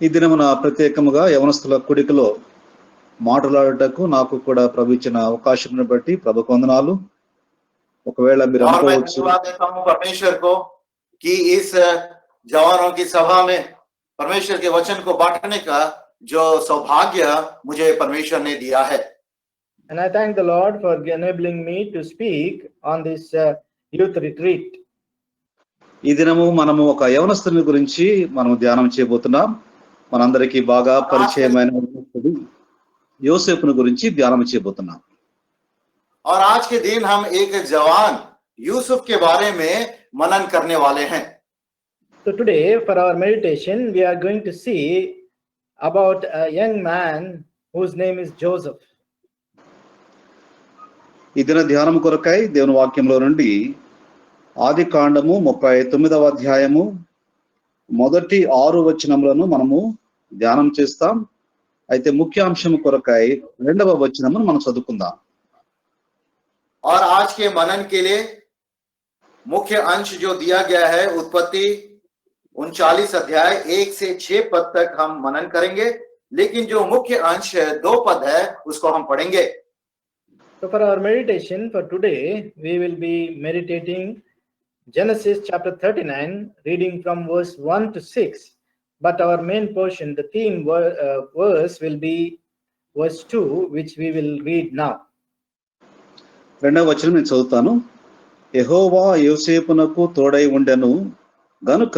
ఈ దినమున ప్రత్యేకముగా యవనస్తుల కూడికలో మాట్లాడుటకు నాకు కూడా ప్రభు ఇచ్చిన అవకాశం బట్టి ప్రభుకు వందనాలు. ఒకవేళ మీరు और मैं అనుకోవచ్చు धन्यवाद देता हूं परमेश्वर को कि इस जवानों की सभा में परमेश्वर के वचन को बांटने का जो सौभाग्य मुझे परमेश्वर ने दिया है। And I thank the Lord for enabling me to speak on this youth retreat. ఈ దినము మనము ఒక యవనస్తుని గురించి మనం ధ్యానం చేయబోతున్నాం. మనందరికీ బాగా పరిచయమైన యోసేపుని గురించి ధ్యానం చేయబోతున్నాం. और आज के दिन हम एक जवान यूसुफ के बारे में मनन करने वाले हैं। So today for our meditation we are going to see about a young man whose name is Joseph. ఈ దిన ధ్యానం కొరకై దేవుని వాక్యంలో నుండి ఆది కాండము 39వ అధ్యాయము మొదటి 6 వచనములను మనము ధ్యానం చేస్తాం. అయితే ముఖ్యాంశం కొరకై 2వ వచనమును మనం చదువుకుందాం. और आज के मनन के लिए मुख्य अंश जो दिया गया है उत्पत्ति 39 अध्याय 1 से 6 पद तक हम मनन करेंगे, लेकिन जो मुख्य अंश 2 पद है उसको हम पढ़ेंगे। So for our meditation for today we will be meditating Genesis chapter 39 reading from verse 1 to 6, but our main portion, the theme verse will be verse 2, which we will read now. 2వ వచనం నేను చదువుతాను. యెహోవా యోసేపునకు తోడై ఉండెను గనుక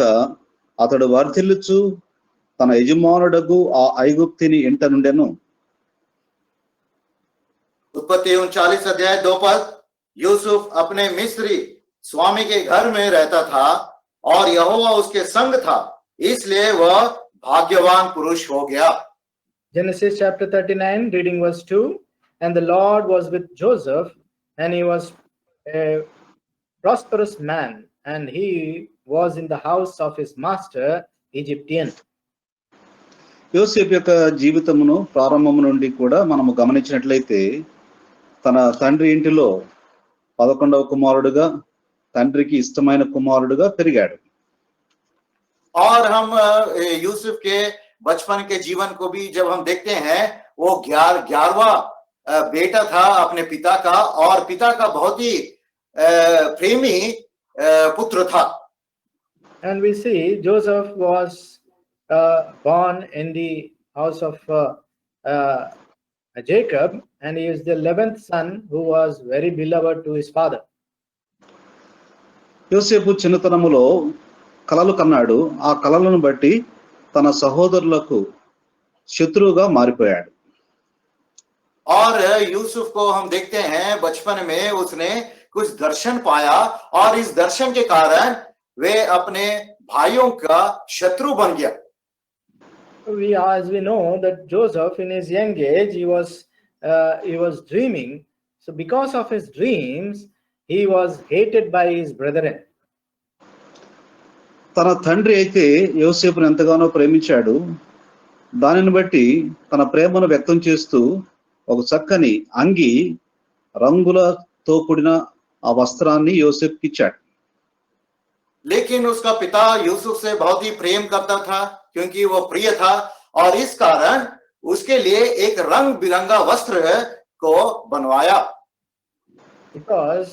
అతడు వర్ధిల్లుచు తన యజమానుడగు ఆ ఐగుప్తిని ఇంట నుండెను. उत्पत्ति 39 अध्याय 2 पद, यूसुफ अपने मिस्री स्वामी के घर में रहता था और यहोवा उसके संग था, इसलिए वह भाग्यवान पुरुष हो गया। Genesis chapter 39 reading verse 2, and the Lord was with Joseph, and he was a prosperous man, and he was in the house of his master Egyptian. యోసేపు యొక్క జీవితమును ప్రారంభం నుండి కూడా మనము గమనించినట్లయితే తన తండ్రి ఇంటిలో 11వ కుమారుడుగా, తండ్రికి ఇష్టమైన కుమారుడుగా పెరిగాడు. और हम यूसुफ के बचपन के जीवन को भी जब हम देखते हैं, वो 11वां बेटा था अपने पिता का, और पिता का बहुत ही प्रेमी पुत्र था। And we see Joseph was born in the house of Jacob, and he is the 11th son who was very beloved to his father. యోసేపు చిన్నతనములో కలలు కన్నాడు. ఆ కలలను బట్టి తన సహోదరులకు శత్రువుగా మారిపోయాడు. और यूसुफ को हम देखते हैं बचपन में उसने कुछ दर्शन पाया, और इस दर्शन के कारण वे अपने भाइयों का शत्रु बन गया। As we know that Joseph in his young age he was dreaming, so because of his dreams he was hated by his brethren. తన తండ్రి అయితే యోసేపును ఎంతగానో ప్రేమించాడు. దానిని బట్టి తన ప్రేమను వ్యక్తం చేస్తూ ఒక చక్కని అంగి, రంగులతో కూడిన ఆ వస్త్రాన్ని యోసేపుకి ఇచ్చాడు. लेकिन उसका पिता यूसुफ से बहुत ही प्रेम करता था, क्योंकि वो प्रिय था, और इस कारण उसके लिए एक रंग बिरंगा वस्त्र को बनवाया। Because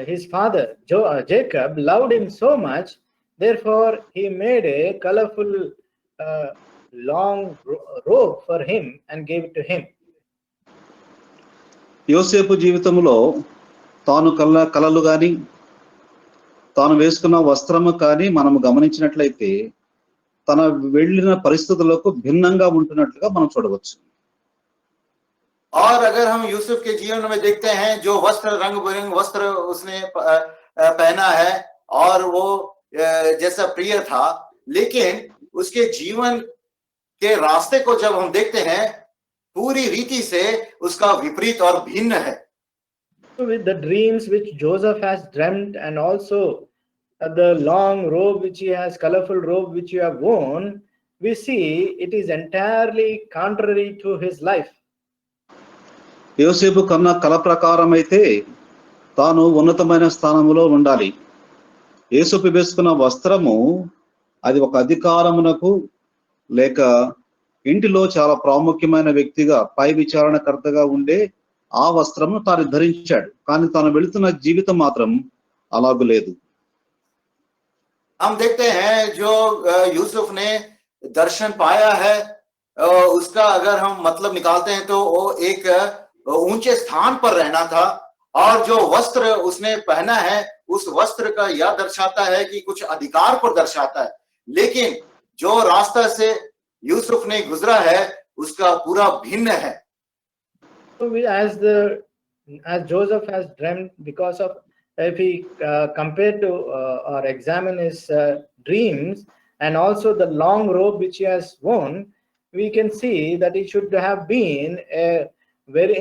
his father Jacob loved him so much, therefore he made a colorful long robe for him and gave it to him. యోసేపు జీవితంలో తాను కలలు గాని, తాను వేసుకున్న వస్త్రము కానీ మనము గమనించినట్లయితే తన వెళ్ళిన పరిస్థితులకు భిన్నంగా ఉంటున్నట్లుగా మనం చూడవచ్చు. और अगर हम यूसुफ के जीवन में देखते हैं, जो वस्त्र रंग बिरंग वस्त्र उसने पहना है, और वो जैसा प्रिय था, लेकिन उसके जीवन के रास्ते को जब हम देखते हैं, पूरी रीति से उसका विपरीत और भिन्न है। With the dreams which Joseph has dreamt, and also the long robe which he has, colorful robe which you have worn, we see it is entirely contrary to his life. యోసేపు కన్న కల ప్రకారం అయితే తాను ఉన్నతమైన స్థానంలో ఉండాలి. యేసుపు వేసుకున్న వస్త్రము అది ఒక అధికారమునకు లేక ఇంటిలో చాలా ప్రాముఖ్యమైన వ్యక్తిగా పై విచారణకర్తగా ఉండే ఆ వస్త్రము తాను ధరించాడు. కానీ తాను వెళుతున్న జీవితం మాత్రం అలాగూ లేదు. हम देखते हैं जो यूसुफ ने दर्शन पाया है, उसका अगर हम मतलब निकालते हैं तो वो एक ऊंचे स्थान पर रहना था, और जो वस्त्र उसने पहना है उस वस्त्र का यह दर्शाता है कि कुछ अधिकार को दर्शाता है, लेकिन जो रास्ता से यूसुफ ने गुजरा है उसका पूरा भिन्न है. So as Joseph has dreamt, because of, if we compare to or examine his dreams and also the long robe which he has worn, we can see that he should have been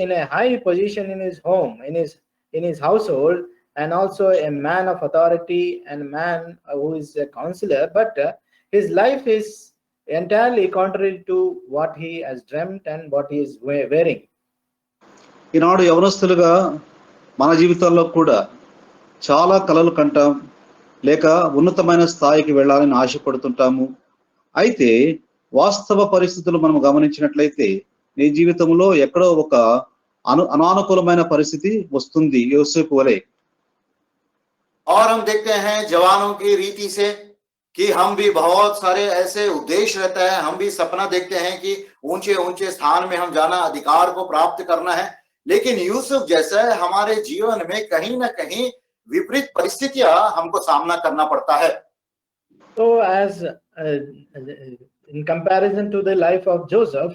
in a high position in his home, in his household, and also a man of authority and a man who is a counselor. But his life is entirely contrary to what he has dreamt and what he is wearing. ఈనాడు యవనస్తులుగా మన జీవితాల్లో కూడా చాలా కలలు కంటాం, లేక ఉన్నతమైన స్థాయికి వెళ్ళాలని ఆశపడుతుంటాము. అయితే వాస్తవ పరిస్థితులు మనం గమనించినట్లయితే నీ జీవితంలో ఎక్కడో ఒక అనానుకూలమైన పరిస్థితి వస్తుంది, యోసేపు వలె. और हम देखते हैं जवानों की रीति से कि हम भी बहुत सारे ऐसे उद्देश्य रहता है, हम भी सपना देखते हैं कि ऊंचे ऊंचे स्थान में हम जाना, अधिकार को प्राप्त करना है, लेकिन यूसुफ जैसा हमारे जीवन में कहीं ना कहीं विपरीत परिस्थितियां हमको सामना करना पड़ता है. So as in comparison to the life of Joseph,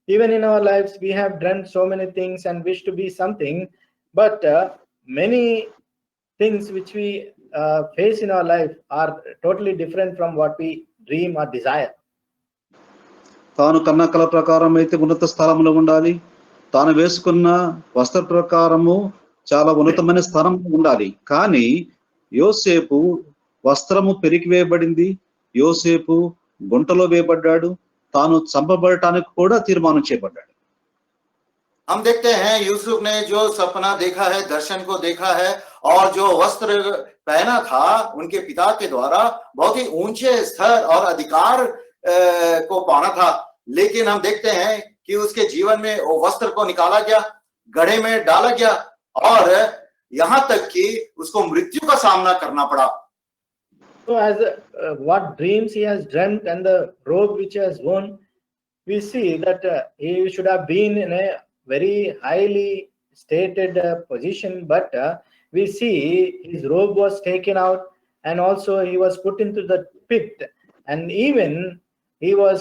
even in our lives we have dreamt so many things and wish to be something, but many things which we face in our life are totally different from what we dream or desire. తాను కన్న కల ప్రకారం అయితే ఉన్నత స్థానంలో ఉండాలి, తాను వేసుకున్న వస్త్ర ప్రకారము చాలా ఉన్నతమైన స్థానంలో ఉండాలి. కానీ యోసేపు వస్త్రము పెరికివేయబడింది, యోసేపు గుంటలో వేయబడ్డాడు, తాను చంపబడటానికి కూడా తీర్మానం చేయబడ్డాడు. हम देखते हैं यूसुफ ने जो सपना देखा है, दर्शन को देखा है, और जो वस्त्र पहना था उनके पिता के द्वारा बहुत ही ऊंचे स्तर और अधिकार को पाना था, लेकिन हम देखते हैं कि उसके जीवन में वो वस्त्र को निकाला गया, गड्ढे में डाला गया, और यहाँ तक कि उसको मृत्यु का सामना करना पड़ा. So as what dreams he has dreamt and the robe which he has worn, we see that he should have been in a very highly stated position, but we see his robe was taken out, and also he was put into the pit, and even he was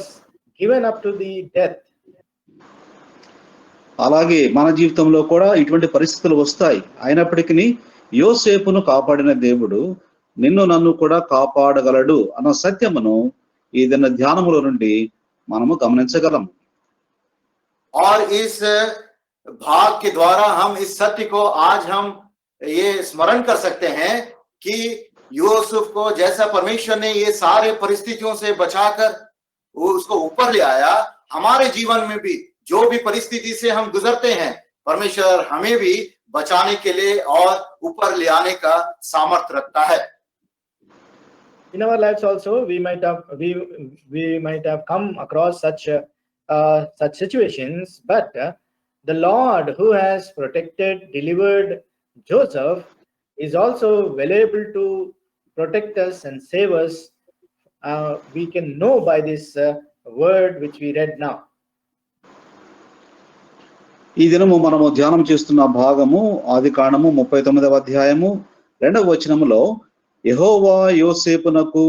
given up to the death. అలాగే మన జీవితంలో కూడా ఇటువంటి పరిస్థితులు వస్తాయి. అయినప్పటికీ యోసేపును కాపాడిన దేవుడు నిన్ను నన్ను కూడా కాపాడగలడు అన్న సత్యమును ఈ దిన ధ్యానములో నుండి మనము గమనించగలము. और इस भाग के द्वारा हम इस सत्य को आज हम ये स्मरण कर सकते हैं कि यूसुफ को जैसा परमेश्वर ने ये सारे परिस्थितियों से बचाकर वो उसको ऊपर ले आया, हमारे जीवन में भी जो भी परिस्थिति से हम गुजरते हैं, परमेश्वर हमें भी बचाने के लिए और ऊपर ले आने का सामर्थ्य रखता है. In our lives also we might have come across such situations, but the Lord who has protected, delivered Joseph is also well able to protect us and save us. We can know by this word which we read now. ఈ దినము మనము ధ్యానం చేస్తున్న భాగము ఆదికాండము 39వ అధ్యాయము 2వ వచనములో యెహోవా యోసేపునకు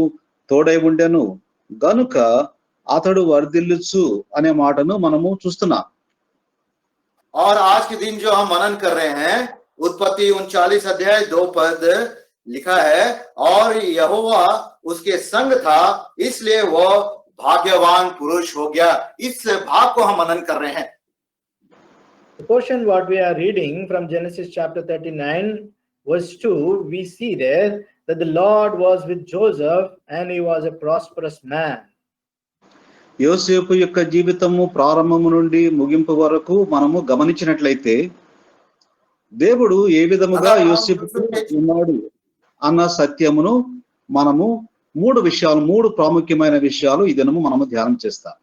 తోడై ఉండెను గనుక అతడు వర్ధిల్లుచు అనే మాటను మనము చూస్తున్నాం. और आज के दिन जो हम मनन कर रहे हैं, उत्पत्ति 39 अध्याय 2 पद लिखा है, और यहोवा उसके संग था इसलिए वो भाग्यवान पुरुष हो गया. इस भाग को हम मनन कर रहे हैं. The portion what we are reading from Genesis chapter 39 verse 2, we see there that the Lord was with Joseph and he was a prosperous man. యోసేపు యొక్క జీవితము ప్రారంభము నుండి ముగింపు వరకు మనము గమనించినట్లయితే దేవుడు ఏ విధముగా యోసేపుతో ఉన్నాడు అన్న సత్యమును మనము మూడు ప్రాముఖ్యమైన విషయాలు ఈ దినము మనము ధ్యానం చేస్తాం.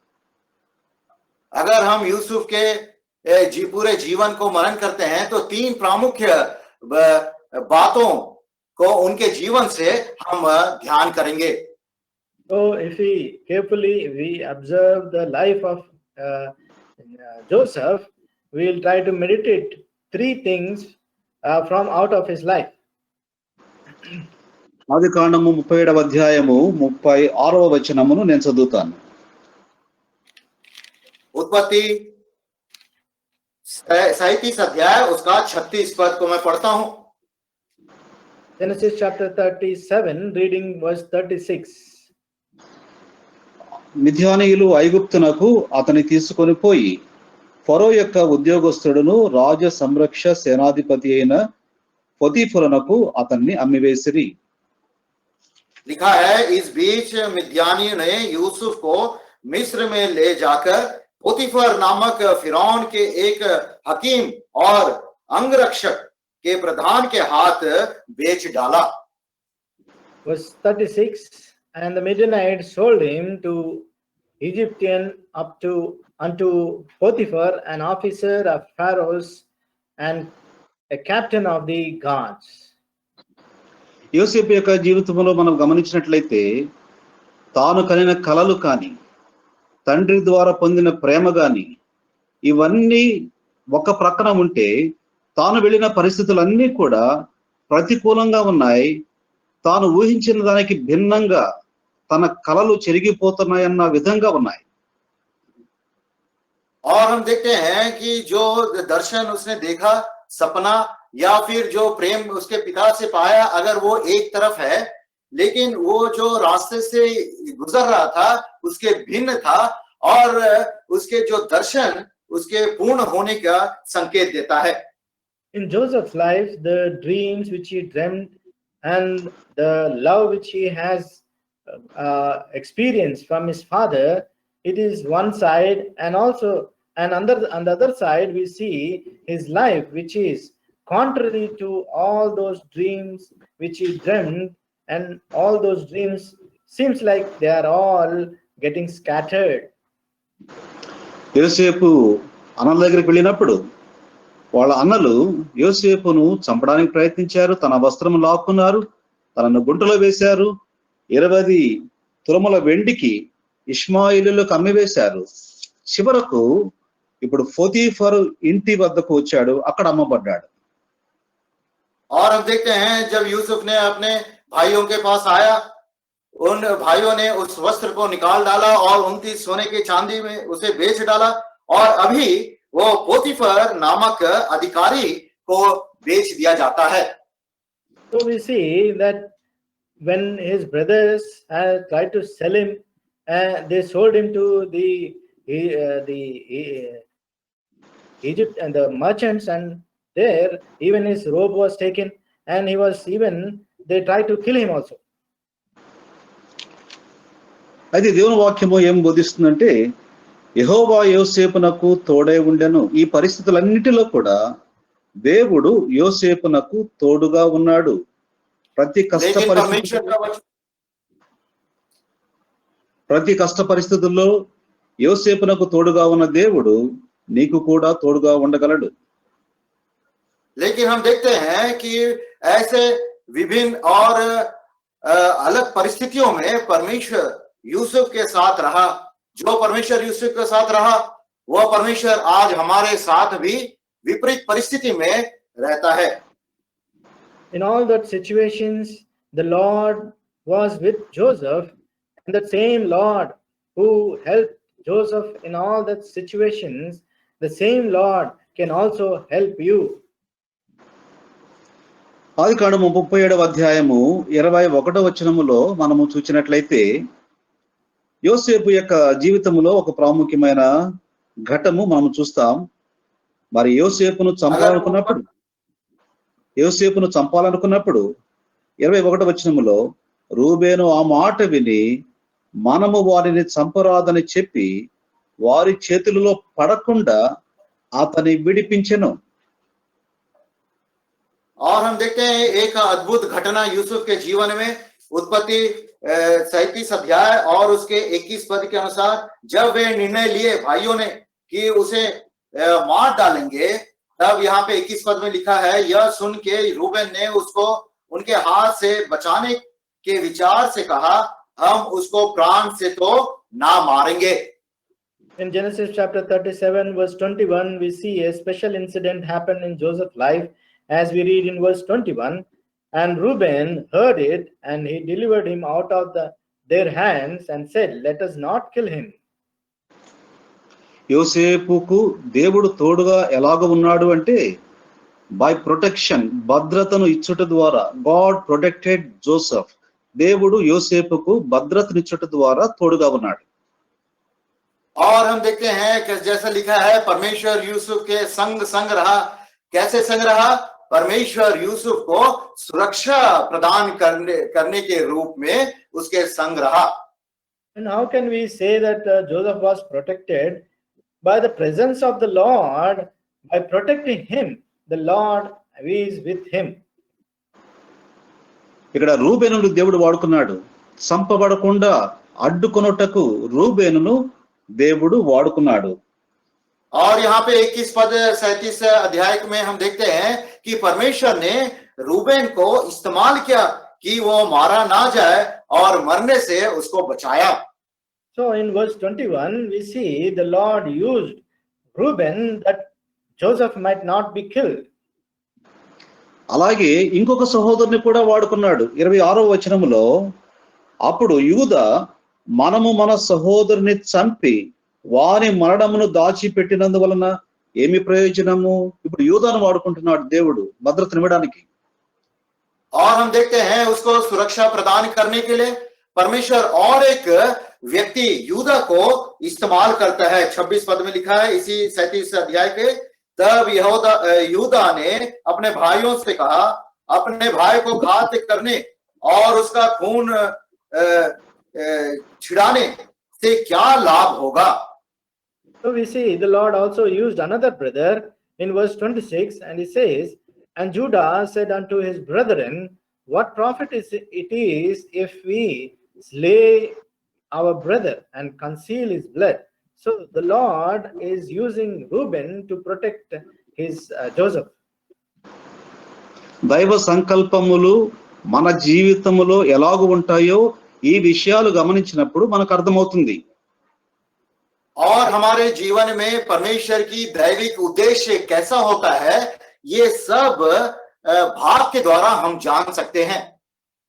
अगर हम यूसुफ के पूरे जीवन को मनन करते हैं तो 3 प्रामुख्य बातों को उनके जीवन से हम ध्यान करेंगे. So if we carefully observe the life of Joseph, we will try to meditate 3 things from out of his life. ఆదికాండము 37వ అధ్యాయము 36వ వచనమును నేను చదువుతాను. उत्पत्ति 37 अध्याय उसका 36 पद को मैं पढ़ता हूं. Genesis chapter 37, reading verse 36. మిద్యానీయులు ఐగుప్తునకు అతని తీసుకొని పోయి ఫరో యొక్క ఉద్యోగస్తుడును రాజ సంరక్ష సేనాధిపతి అయిన పొతీఫరునకు అతన్ని అమ్మివేసిరి. लिखा है, इस बीच मिद्यानियों ने यूसुफ को मिस्र में ले जाकर पोतीफर नामक फिरौन के एक हकीम और अंगरक्षक के प्रधान के हाथ बेच डाला. Verse 36, and the Midianites sold him to Egyptian unto Potiphar, an officer of Pharaoh's and a captain of the guards. యోసేపు యొక్క జీవితంలో మనం గమనించినట్లయితే తాను కనిన కలలు కానీ తండ్రి ద్వారా పొందిన ప్రేమ గాని ఇవన్నీ ఒక ప్రక్కన ఉంటే తాను వెళ్ళిన పరిస్థితులన్నీ కూడా ప్రతికూలంగా ఉన్నాయి. తాను ఊహించిన దానికి భిన్నంగా తన కలలు చెరిగిపోతున్నాయన్న విధంగా ఉన్నాయి. और हम देखते हैं कि जो दर्शन उसने देखा, सपना या फिर जो प्रेम उसके पिता से पाया, अगर वो एक तरफ है, लेकिन वो जो रास्ते से गुजर रहा था उसके भिन्न था और उसके जो दर्शन उसके पूर्ण होने का संकेत देता है. In Joseph's life, the dreams which he dreamt and the love which he has experienced from his father, it is one side, and also on the other side we see his life which is contrary to all those dreams which he dreamt, and all those dreams seems like they are all getting scattered. యోసేపు అన్నల దగ్గరికి వెళ్ళినప్పుడు వాళ్ళ అన్నలు యోసేపును చంపడానికి ప్రయత్నించారు. తన వస్త్రం లాక్కున్నారు, తనను గుంటలో వేశారు. 20 తులముల వెండికి ఇష్మాయిలీలకు అమ్మివేశారు. చివరకు ఇప్పుడు పోతీఫరు ఇంటి వద్దకు వచ్చాడు, అక్కడ అమ్మబడ్డాడు. और हम देखते हैं जब यूसुफ ने अपने भाइयों के पास आया, उन भाइयों ने उस वस्त्र को निकाल डाला और 29 सोने की चांदी में उसे बेच डाला, और अभी वो पोतीफर नामक अधिकारी को बेच दिया जाता है. So we see that when his brothers tried to sell him, they sold him to the Egypt and the merchants, and there even his robe was taken, and they tried to kill him also. అయితే దేవుని వాక్యము ఏం బోధిస్తుందంటే యెహోవా యోసేపునకు తోడై ఉండెను. ఈ పరిస్థితులన్నిటిలో కూడా దేవుడు యోసేపునకు తోడుగా ఉన్నాడు. ప్రతి కష్ట పరిస్థితుల్లో యోసేపునకు తోడుగా ఉన్న దేవుడు నీకు కూడా తోడుగా ఉండగలడు. लेकिन हम देखते हैं कि ऐसे विभिन्न और अलग परिस्थितियों में परमेश्वर यूसुफ के साथ रहा. जो परमेश्वर यूसुफ के साथ रहा, वह परमेश्वर आज हमारे साथ भी विपरीत परिस्थिति में रहता है. In all that situations, the Lord was with Joseph, and the same Lord who helped Joseph in all that situations, the same Lord can also help you. ఆదికాండము 37వ అధ్యాయము 21వ వచనములో మనము చూసినట్లయితే యోసేపు యొక్క జీవితంలో ఒక ప్రాముఖ్యమైన ఘట్టము మనము చూస్తాం. మరి యోసేపును చంపాలనుకున్నప్పుడు 21వ వచనములో రూబేను ఆ మాట విని మనము వారిని చంపరాదని చెప్పి వారి చేతులలో పడకుండా అతని విడిపించెను. और हम देखते हैं एक अद्भुत घटना यूसुफ के जीवन में. उत्पत्ति 37 अध्याय और उसके 21 पद के अनुसार जब वे निर्णय लिए भाइयों ने कि उसे मार डालेंगे, तब यहाँ पे 21 पद में लिखा है, यह सुन के रूबेन ने उसको उनके हाथ से बचाने के विचार से कहा, हम उसको प्राण से तो ना मारेंगे। In Genesis chapter 37, verse 21, we see a special incident happened in Joseph's life, as we read in verse 21. And Reuben heard it, and he delivered him out of their hands and said, let us not kill him. యోసేపుకు దేవుడు తోడుగా ఎలాగ ఉన్నాడు అంటే by protection, భద్రతను ఇచ్చుట ద్వారా. God protected Joseph. దేవుడు యోసేపుకు భద్రతనిచ్చుట ద్వారా తోడుగా ఉన్నాడు. और हम देखते हैं कि जैसा लिखा है, परमेश्वर यूसुफ के संग रहा। कैसे संग रहा? परमेश्वर यूसुफ को सुरक्षा प्रदान करने के रूप में उसके संग रहा। And how can we say that Joseph was protected? By the presence of the Lord, by protecting him, the Lord is with him. ఇక్కడ రూబేనును దేవుడు వాడుకున్నాడు. సంపబడకుండా అడ్డుకొనుటకు రూబేనును దేవుడు వాడుకున్నాడు. और यहाँ पे 21 पद 37 अध्याय में हम देखते हैं कि परमेश्वर ने रूबेन को इस्तेमाल किया कि वो मारा ना जाए और मरने से उसको बचाया। So in verse 21, we see the Lord used Reuben that Joseph might not be killed. అలాగే ఇంకొక సహోదరుని కూడా వాడుకున్నాడు. 26వ వచనములో, అప్పుడు యూదా మనము మన సహోదరుని చంపి వారి మరణమును దాచిపెట్టినందువలన ఏమి ప్రయోజనము? ఇప్పుడు యూదాను వాడుకుంటున్నాడు దేవుడు భద్రతనివ్వడానికి. और हम देखते हैं उसको सुरक्षा प्रदान करने के लिए परमेश्वर और एक व्यक्ति यूदा को इस्तेमाल करता है। 26 पद में लिखा है इसी 37 अध्याय के, तब यूदा ने अपने भाइयों से कहा, अपने भाई को घात करने और उसका खून छिड़ाने से क्या लाभ होगा? So we see the Lord also used another brother in verse 26, and he says, and Judah said unto his brethren, what profit is if we slay our brother and conceal his blood? So the Lord is using Reuben to protect his Joseph. దైవ సంకల్పములు మన జీవితములో ఎలాగూ ఉంటాయో ఈ విషయాలు గమనించినప్పుడు మనకు అర్థమవుతుంది. और हमारे जीवन में परमेश्वर की दैविक उद्देश्य कैसा होता है, ये सब भाग के द्वारा हम जान सकते हैं.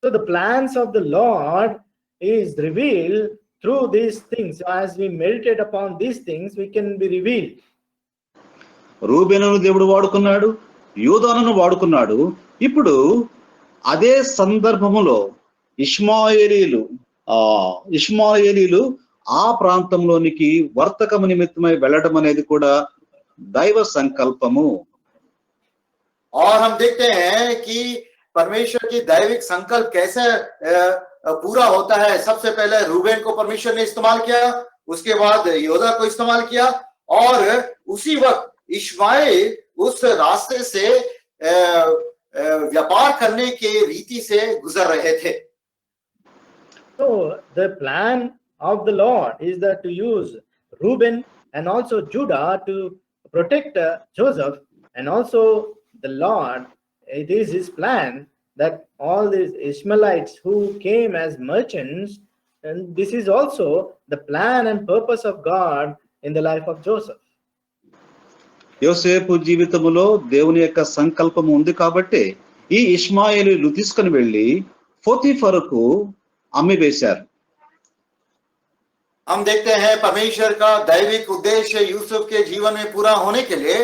So the plans of the Lord is revealed through these things. So as we meditate upon these things, we can be revealed. రూబేనును దేవుడు వాడుకున్నాడు, యూదాను వాడుకున్నాడు. ఇప్పుడు అదే సందర్భములో ఇష్మాయేలీలు ఆ ప్రాంతంలోనికి వర్తకము నిమిత్తమై వెళ్ళడం అనేది కూడా దైవ సంకల్పము. और हम देखते हैं कि परमेश्वर की दैविक संकल्प कैसे पूरा होता है. सबसे पहले रूबेन को परमेश्वर ने इस्तेमाल किया, उसके बाद योदा को इस्तेमाल किया, और उसी वक्त इश्माएल उस रास्ते से व्यापार करने के रीति से गुजर रहे थे. So the plan of the Lord is that to use Reuben and also Judah to protect Joseph, and also the Lord, it is his plan that all these Ishmaelites who came as merchants, and this is also the plan and purpose of God in the life of Joseph. యోసేపు జీవితములో దేవుని యొక్క సంకల్పము ఉంది కాబట్టి ఈ ఇష్మాయేలీలు తీసుకుని వెళ్ళి పోతీఫరుకు అమ్మివేశారు. हम देखते हैं परमेश्वर का दैविक उद्देश्य यूसुफ के जीवन में पूरा होने के लिए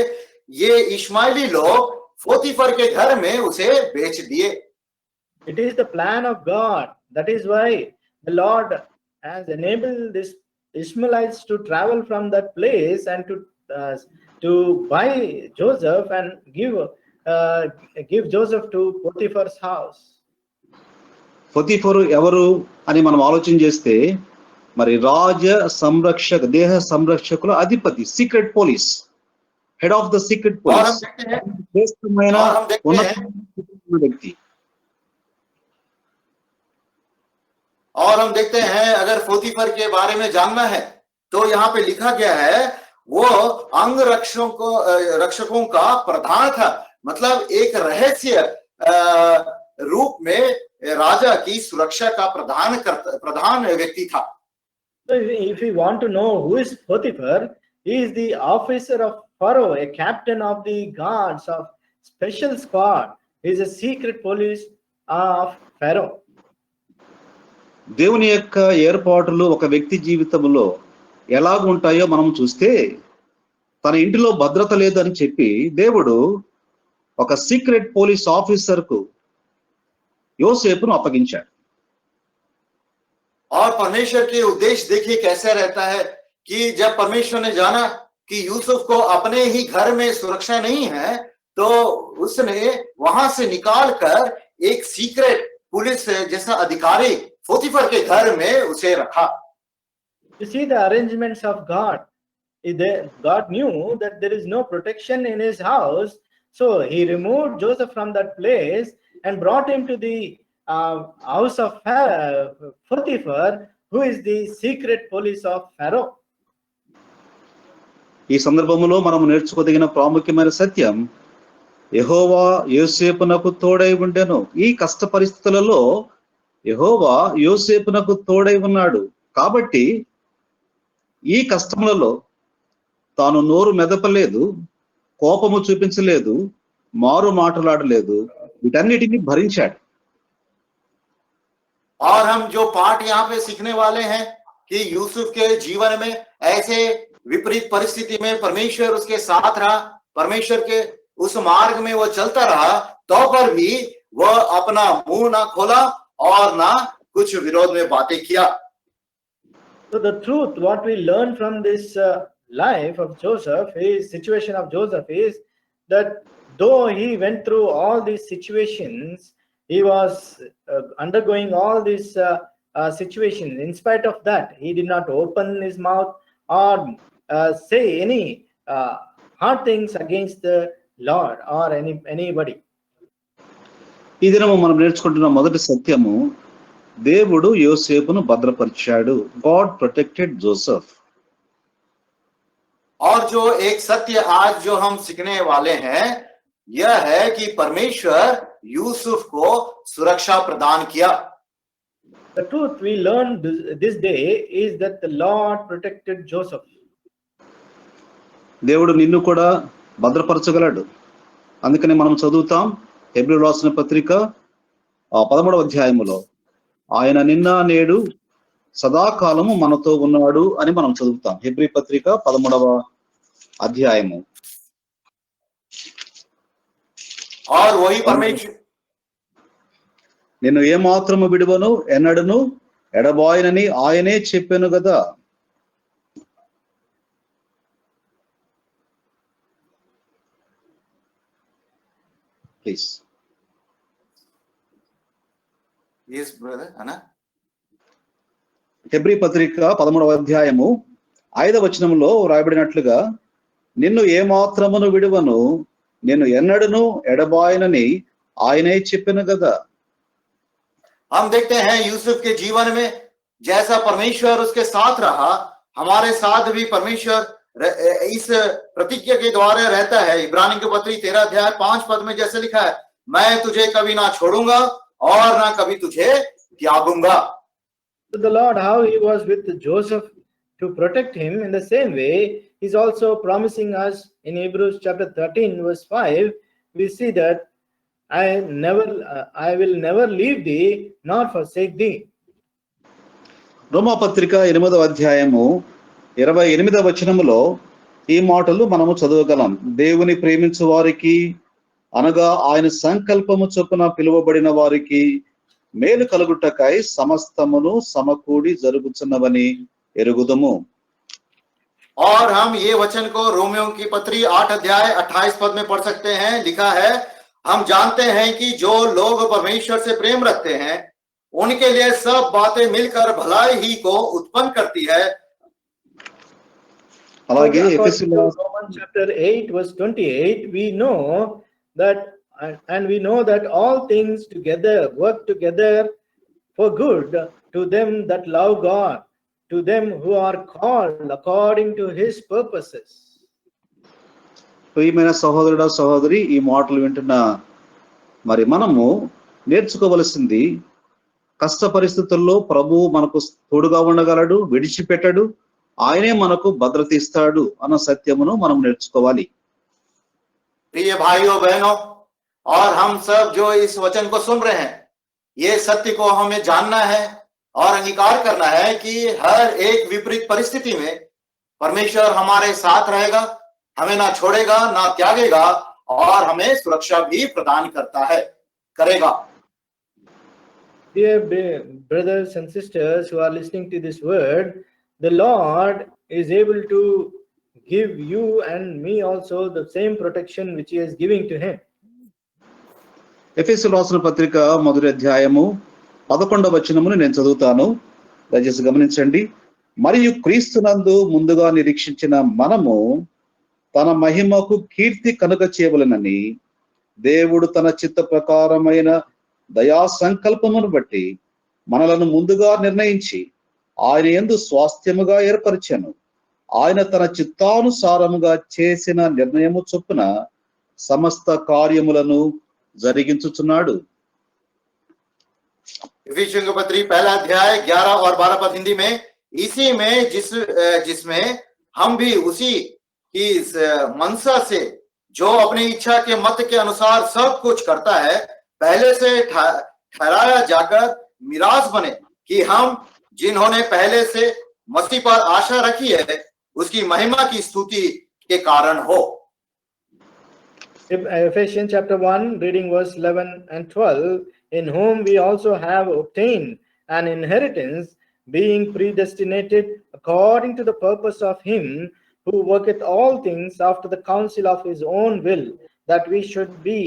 ये इश्माइली लोग पोतीफर के घर में उसे बेच दिए. It is the plan of God. That is why the Lord has enabled these Ishmaelites to travel from that place and to buy Joseph and give Joseph to Potiphar's house. Potiphar ఎవరు అని మనం ఆలోచన చేస్తే, మరి దేహ సంరక్షకుల అధిపతి, secret police, head of the secret police, వ్యక్తి. और हम देखते हैं अगर पोतीफर के बारे में जानना है तो यहाँ पे लिखा गया है वो अंग रक्षकों का प्रधान था, मतलब एक रहस्य रूप में राजा की सुरक्षा का प्रधान व्यक्ति था। So if you want to know who is Potiphar, he is the officer of Pharaoh, a captain of the guards of special squad. He is a secret police of Pharaoh. దేవుని యొక్క ఏర్పాటులు ఒక వ్యక్తి జీవితంలో ఎలాగ ఉంటాయో మనం చూస్తే, తన ఇంటిలో భద్రత లేదని చెప్పి దేవుడు ఒక సీక్రెట్ పోలీస్ ఆఫీసర్ కు యోసేపును అప్పగించాడు. और परमेश्वर के उद्देश्य देखिए कैसे रहता है कि जब परमेश्वर ने जाना कि यूसुफ को अपने ही घर में सुरक्षा नहीं है, तो उसने वहां से निकाल कर एक सीक्रेट पुलिस जैसा अधिकारी पोतीफर के घर में उसे रखा। You see the arrangements of God. God knew that there is no protection in his house, so he removed Joseph from that place and brought him to the house of Potiphar, who is the secret police of Pharaoh. ఈ సందర్భంలో మనం నేర్చుకోదగిన ప్రాముఖ్యమైన సత్యం, యెహోవా యోసేపునకు తోడై ఉండెను. ఈ కష్ట పరిస్థితులలో యెహోవా యోసేపునకు తోడై ఉన్నాడు. కాబట్టి ఈ కష్టములలో తాను నోరు మెదపలేదు, కోపము చూపించలేదు, మారు మాట్లాడలేదు, వీటన్నిటిని భరించాడు. और हम जो पाठ यहाँ पे सीखने वाले हैं कि यूसुफ के जीवन में ऐसे विपरीत परिस्थिति में परमेश्वर उसके साथ रहा, परमेश्वर के उस मार्ग में वो चलता रहा, तो पर भी वह अपना मुंह ना खोला और ना कुछ विरोध में बातें किया। So the truth, what we learn from this life of Joseph, his situation of Joseph is that though he went through all these situations, he was undergoing all these situations. In spite of that, he did not open his mouth or say any hard things against the Lord or anybody. ఈ దినము మనం నేర్చుకుంటున్న మొదటి సత్యము, దేవుడు యోసేపును భద్రపరిచాడు. God protected Joseph. और जो एक सत्य आज जो हम सीखने वाले हैं यह है कि परमेश्वर यूसुफ को सुरक्षा प्रदान किया। The truth we learned this day is that the Lord protected Joseph. దేవుడు నిన్ను కూడా భద్రపరచగలడు. అందుకని మనం చదువుతాం హెబ్రీ రాసిన పత్రిక 11వ అధ్యాయములో, ఆయన నిన్న నేడు సదాకాలము మనతో ఉన్నాడు అని మనం చదువుతాం. హెబ్రీ పత్రిక 11వ అధ్యాయము. और वही परमेश्वर నిన్ను ఏమాత్రము విడువను ఎన్నడను ఎడబాయనని ఆయనే చెప్పాను కదా. ప్లీజ్. यस ब्रदर है ना। హెబ్రీ పత్రిక 13వ అధ్యాయము 5వ వచనంలో రాయబడినట్లుగా, నిన్ను ఏమాత్రమును విడువను నేను ఎన్నడను ఎడబాయనని ఆయనే చెప్పాను కదా. हम देखते हैं यूसुफ के जीवन में जैसा परमेश्वर उसके साथ रहा, हमारे साथ भी परमेश्वर इस प्रतिज्ञा के द्वारा रहता है। इब्रानी की पत्री 13 अध्याय 5 पद में जैसे लिखा है, मैं तुझे कभी ना छोड़ूंगा और ना कभी तुझे त्यागूंगा। So the Lord, how he was with Joseph to protect him, in the same way he's also promising us in Hebrews chapter 13 verse 5. We see that I will never leave thee nor forsake thee. రోమా పత్రిక 8వ అధ్యాయము 28వ వచనములో ఈ మాటలు మనము చదవగలం. దేవుని ప్రేమించు వారికి అనగా ఆయన సంకల్పము చొప్పున పిలువబడిన వారికి మేలు కలుగుటకై సమస్తమును సమకూడి జరుగుచున్నవని ఎరుగుదము. और हम ये वचन को रोमियो की पत्री 8 अध्याय 28 पद में पढ़ सकते हैं। लिखा है, हम जानते हैं कि जो लोग परमेश्वर से प्रेम रखते हैं उनके लिए सब बातें मिलकर भलाई ही को उत्पन्न करती है। అలాగే According to Romans chapter 8 verse 28, we know that all things together work together for good to them that love God, to them who are called according to his purposes. ప్రియమైన సహోదరుడా సహోదరి, ఈ మాటలు వింటున్న మరి మనము నేర్చుకోవలసింది, కష్ట పరిస్థితుల్లో ప్రభు మనకు తోడుగా ఉండగలడు, విడిచిపెట్టడు, ఆయనే మనకు భద్రత ఇస్తాడు అన్న సత్యమును మనం నేర్చుకోవాలి. प्रिय भाइयों बहनों, और हम सब जो इस वचन को सुन रहे हैं, ये सत्य को हमें जानना है और अंगीकार करना है कि हर एक विपरीत परिस्थिति में परमेश्वर हमारे साथ रहेगा, हमें ना छोड़ेगा, ना त्यागेगा, और हमें सुरक्षा भी प्रदान करेगा. Dear brothers and sisters who are listening to this word, the Lord is able to give you and me also the same protection which he is giving to him. ఎఫెసీయులకు రాసిన పత్రిక మొదటి అధ్యాయము 11వ వచనమును నేను చదువుతాను, దయచేసి గమనించండి. మరియు క్రీస్తునందు ముందుగా నిరీక్షించిన మనము తన మహిమకు కీర్తి కనుక చేయవలెనని దేవుడు తన చిత్త ప్రకారమైన దయా సంకల్పమును బట్టి మనలను ముందుగా నిర్ణయించి ఆయన యందు స్వాస్థ్యముగా ఏర్పరిచాను. ఆయన తన చిత్తానుసారముగా చేసిన నిర్ణయము చొప్పున సమస్త కార్యములను జరిగించుచున్నాడు. इफिसियों की पत्री पहला अध्याय 11 और 12 पद हिंदी में, इसी में जिसमें हम भी उसी की मनसा से जो अपनी इच्छा के मत के अनुसार सब कुछ करता है, पहले से ठहराया जाकर मिरास बने, कि हम जिन्होंने पहले से मसीह पर आशा रखी है उसकी महिमा की स्तुति के कारण हो. Ephesians chapter 1, reading verse 11 and 12, in whom we also have obtained an inheritance, being predestinated according to the purpose of him who worketh all things after the counsel of his own will, that we should be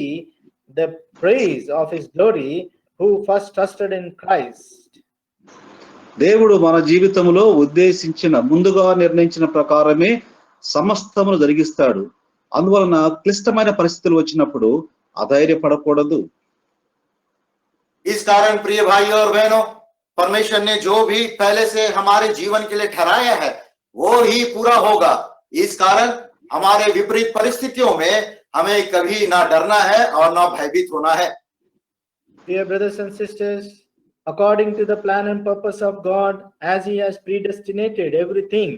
the praise of his glory, who first trusted in Christ. దేవుడు మన జీవితంలో ఉద్దేశించిన, ముందుగా నిర్ణయించిన ప్రకారమే సమస్తమును జరిగిస్తాడు. అందువలన క్లిష్టమైన పరిస్థితులు వచ్చినప్పుడు అధైర్యపడకూడదు. इस कारण प्रिय भाइयों और बहनों, परमेश्वर ने जो भी पहले से हमारे जीवन के लिए ठहराया है वो ही पूरा होगा. इस कारण हमारे विपरीत परिस्थितियों में हमें कभी ना डरना है और ना भयभीत होना है. Dear brothers and sisters, according to the plan and purpose of God, as he has predestinated everything,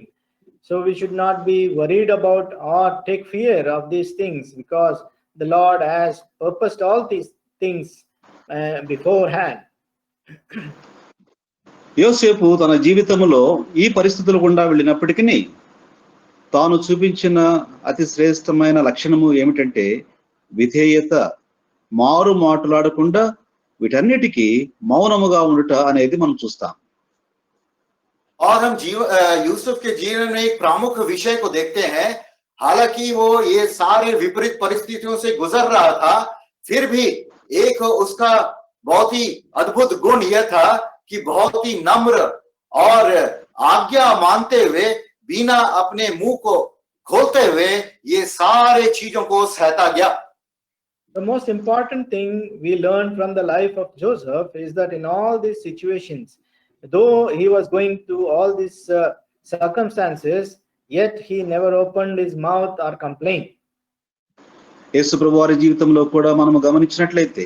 so we should not be worried about or take fear of these things, because the Lord has purposed all these things beforehand. యోసేపు తన జీవితంలో ఈ పరిస్థితుల గుండా వెళ్ళినప్పటికీ తాను చూపించిన అతి శ్రేష్టమైన లక్షణము ఏమిటంటే విధేయత. మారు మాట్లాడకుండా వీటన్నిటికీ మౌనముగా ఉండుట అనేది మనం చూస్తాం. और हम यूसुफ के जीवन में एक प्रमुख विषय को देखते हैं. हालांकि वो ये सारे विपरीत परिस्थितियों से गुजर रहा था, फिर भी एक उसका बहुत ही अद्भुत गुण यह था कि बहुत ही नम्र और आज्ञा मानते हुए, बिना अपने मुंह को खोलते हुए ये सारे चीजों को सहता गया. The most important thing we learn from the life of Joseph is that in all these situations, though he was going through all these circumstances, yet he never opened his mouth or complained. యేసు ప్రభువారి జీవితంలో కూడా మనం గమనించినట్లయితే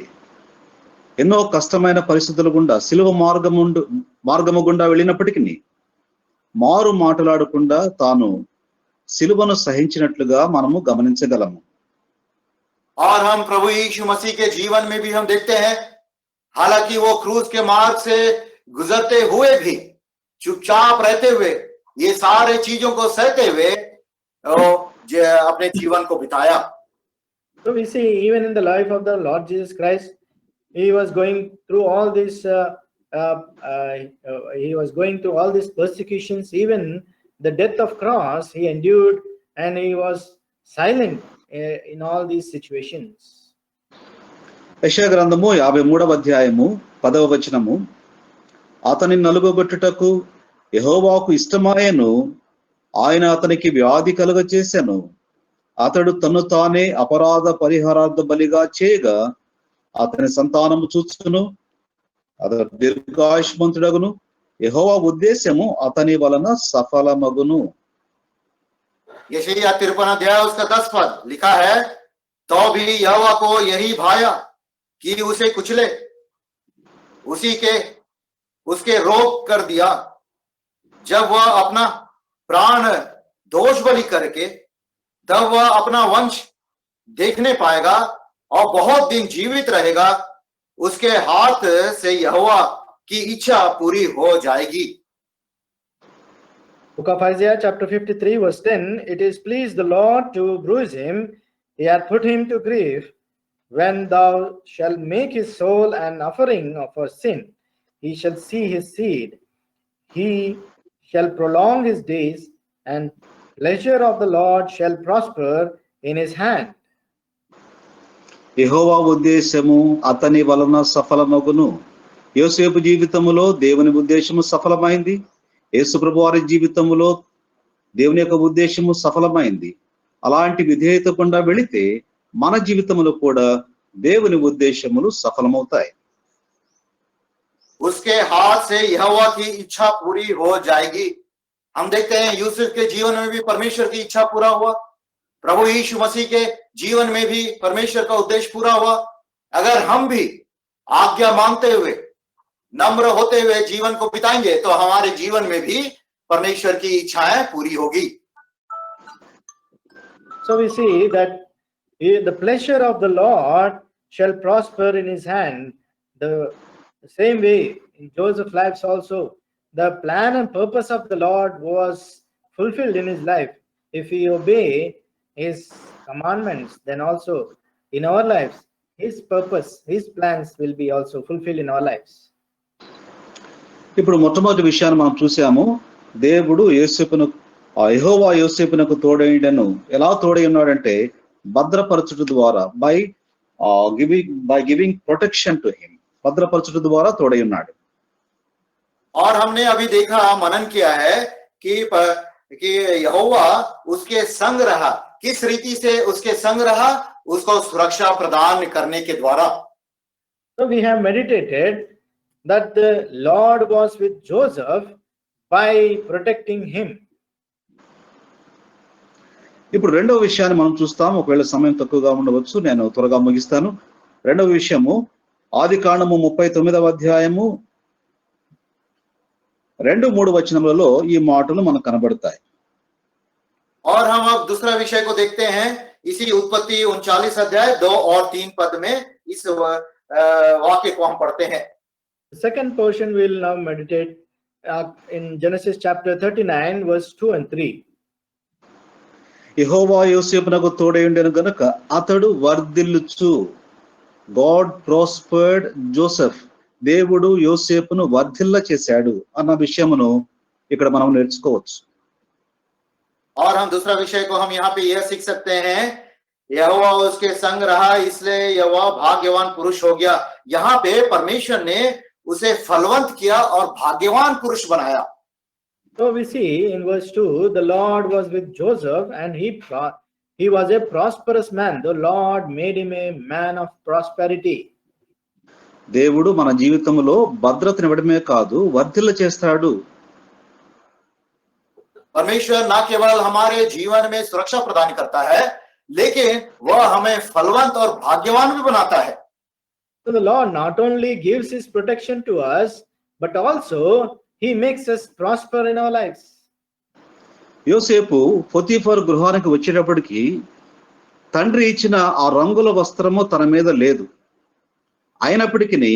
ఎన్నో కష్టమైన పరిస్థితుల గుండా, సిలువ మార్గము గుండా వెళ్ళినప్పటికీ మారు మాట్లాడకుండా తాను సిలువను సహించినట్లుగా మనము గమనించగలము. और हम प्रभु यीशु मसीह के जीवन में भी हम देखते हैं, हालांकि वो क्रूस के मार्ग से गुजरते हुए भी चुपचाप रहते हुए ये सारे चीजों को सहते हुए अपने जीवन को बिताया. So we see even in the life of the Lord Jesus Christ, he was going through all these persecutions. Even the death of cross he endured, and he was silent in all these situations. యెషయా గ్రంథము 53వ అధ్యాయము 10వ వచనము, అతని నలుగొట్టుటకు యెహోవాకు ఇష్టమాయెను, ఆయన అతనికి వ్యాధి కలుగ చేసెను, అతడు తన్ను తానే అపరాధ పరిహారార్థ బలిగా చేయగా అతని సంతానము చూచును, అతడు దీర్ఘాయుష్మంతుడగును, యెహోవా ఉద్దేశము అతని వలన సఫలమగును. यशायाह 53 अध्याय उसका 10 पद लिखा है, तो भी यहोवा को यही भाया कि उसे कुचले, उसके रोग कर दिया। जब वह अपना प्राण दोष बलि करके तब वह अपना वंश देखने पाएगा और बहुत दिन जीवित रहेगा। उसके हाथ से यहोवा की इच्छा पूरी हो जाएगी। Book of Isaiah chapter 53 verse 10, it is pleased the Lord to bruise him, he hath put him to grief. When thou shalt make his soul an offering for sin, he shall see his seed, he shall prolong his days, and pleasure of the Lord shall prosper in his hand. యెహోవా ఉద్దేశము అతని వలన సఫలమగును. యోసేపు జీవితములో దేవుని ఉద్దేశము సఫలమైంది. యేసు ప్రభువారి జీవితములో దేవుని యొక్క ఉద్దేశము సఫలమైంది. అలాంటి విధేయత గుండా వెళితే మన జీవితంలో కూడా దేవుని ఉద్దేశములు సఫలమవుతాయి. उसके हाथ से यहोवा की इच्छा पूरी हो जाएगी। हम देखते हैं यूसुफ के जीवन में भी परमेश्वर की इच्छा पूरा हुआ, प्रभु यीशु मसीह के जीवन में भी परमेश्वर का उद्देश्य पूरा हुआ। अगर हम भी आज्ञा मानते हुए नम्र होते हुए जीवन को बिताएंगे तो हमारे जीवन में भी परमेश्वर की इच्छाएं पूरी होगी। So we see that the pleasure of the Lord shall prosper in his hand. The same way in Joseph's life also, the plan and purpose of the Lord was fulfilled in his life. If we obey his commandments, then also in our lives, his purpose, his plans will be also fulfilled in our lives. ఇప్పుడు మొట్టమొదటి విషయాన్ని మనం చూసాము. దేవుడు యెహోవా యోసేపునకు తోడైండెను. ఎలా తోడై ఉన్నాడంటే భద్రపరచుట ద్వారా, by giving protection to him, భద్రపరచుట ద్వారా తోడై ఉన్నాడు. और हमने अभी देखा, मनन किया है कि यहोवा उसके संग रहा। किस रीति से उसके संग रहा? उसको सुरक्षा प्रदान करने के द्वारा। So we have meditated that the Lord was with Joseph by protecting him. ఇప్పుడు రెండవ విషయాన్ని మనం చూస్తాం. ఒకవేళ సమయం తక్కువగా ఉండవచ్చు, నేను త్వరగా ముగిస్తాను. రెండవ విషయము ఆదికాండము 39వ అధ్యాయము 2-3 వచనములలో ఈ మాటలు మనకు కనబడతాయి. और हम अब दूसरा विषय को देखते हैं। इसी उत्पत्ति 39 अध्याय 2 और 3 पद में इस वाक्य को हम पढ़ते हैं। The second portion we will now meditate in Genesis chapter 39 verse 2 and 3. యెహోవా యోసేపునకు తోడై ఉండెను గనుక అతడు వర్ధిల్లుచు. God prospered Joseph. దేవుడు యోసేపును వర్ధిల్ల చేశాడు అన్న విషయమును ఇక్కడ మనం నేర్చుకోవచ్చు. और हम दूसरा विषय को हम यहाँ पे यह सीख सकते हैं, यहोवा उसके संग रहा इसलिए यहोवा भाग्यवान पुरुष हो गया। यहाँ पे परमेश्वर ने उसे फलवंत किया और भाग्यवान पुरुष बनाया। So we see in verse 2, the Lord was with Joseph and he was a prosperous man. The Lord made him a man of prosperity. దేవుడు మన జీవితంలో భద్రతనివ్వడమే కాదు, వర్ధిల్ల చేస్తాడు. परमेश्वर न केवल हमारे जीवन में सुरक्षा प्रदान करता है, लेकिन वह हमें फलवंत और भाग्यवान भी बनाता है। So the Lord not only gives his protection to us, but also he makes us prosper in our lives. యోసేపు పొతీఫర్ గృహానికి వచ్చేటప్పటికి తండ్రి ఇచ్చిన ఆ రంగుల వస్త్రము తన మీద లేదు. అయినప్పటికీ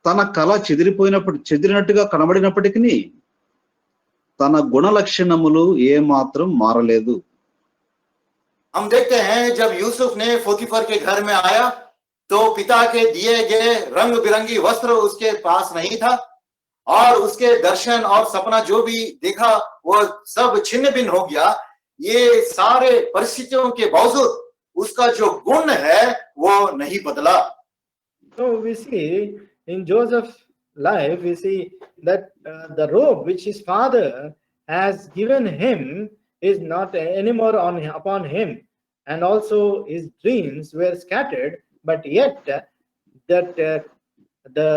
తన కళ చెదిరినట్టుగా కనబడినప్పటికీ తన గుణ లక్షణములు ఏమాత్రం మారలేదు. हम देखते हैं जब यूसुफ ने पोतीफर के घर में आया तो पिता के दिए गए रंग बिरंगी वस्त्र उसके पास नहीं था, और उसके दर्शन और सपना जो भी देखा वो सब छिन्न भिन्न हो गया। ये सारे परिस्थितियों के बावजूद उसका जो गुण है वो नहीं बदला। So we see in Joseph's life, we see that the robe which his father has given him is not anymore upon him, and also his dreams were scattered, but yet that the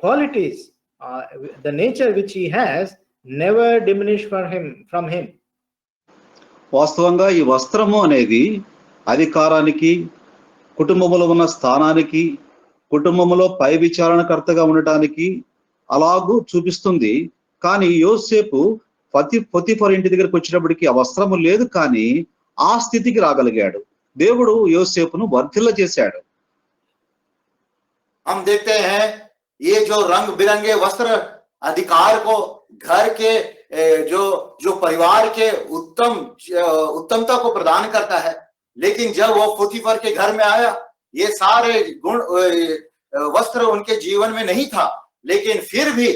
qualities the nature which he has never diminished from him. వాస్తవంగా ఈ వస్త్రము అనేది అధికారానికి, కుటుంబంలో ఉన్న స్థానానికి, కుటుంబంలో పై విచారణకర్తగా ఉండటానికి అలాగూ చూపిస్తుంది. కానీ యోసేపు పొతిఫర్ ఇంటి దగ్గరికి వచ్చినప్పటికీ ఆ వస్త్రము లేదు, కానీ ఆ స్థితికి రాగలిగాడు. దేవుడు యోసేపును వర్ధిల్ల చేశాడు. हम देखते हैं ये जो रंग बिरंगे वस्त्र अधिकार को घर के जो परिवार के उत्तमता को प्रदान करता है, लेकिन जब वो पोतीफर के घर में आया, ये सारे गुण वस्त्र उनके जीवन में नहीं था, लेकिन फिर भी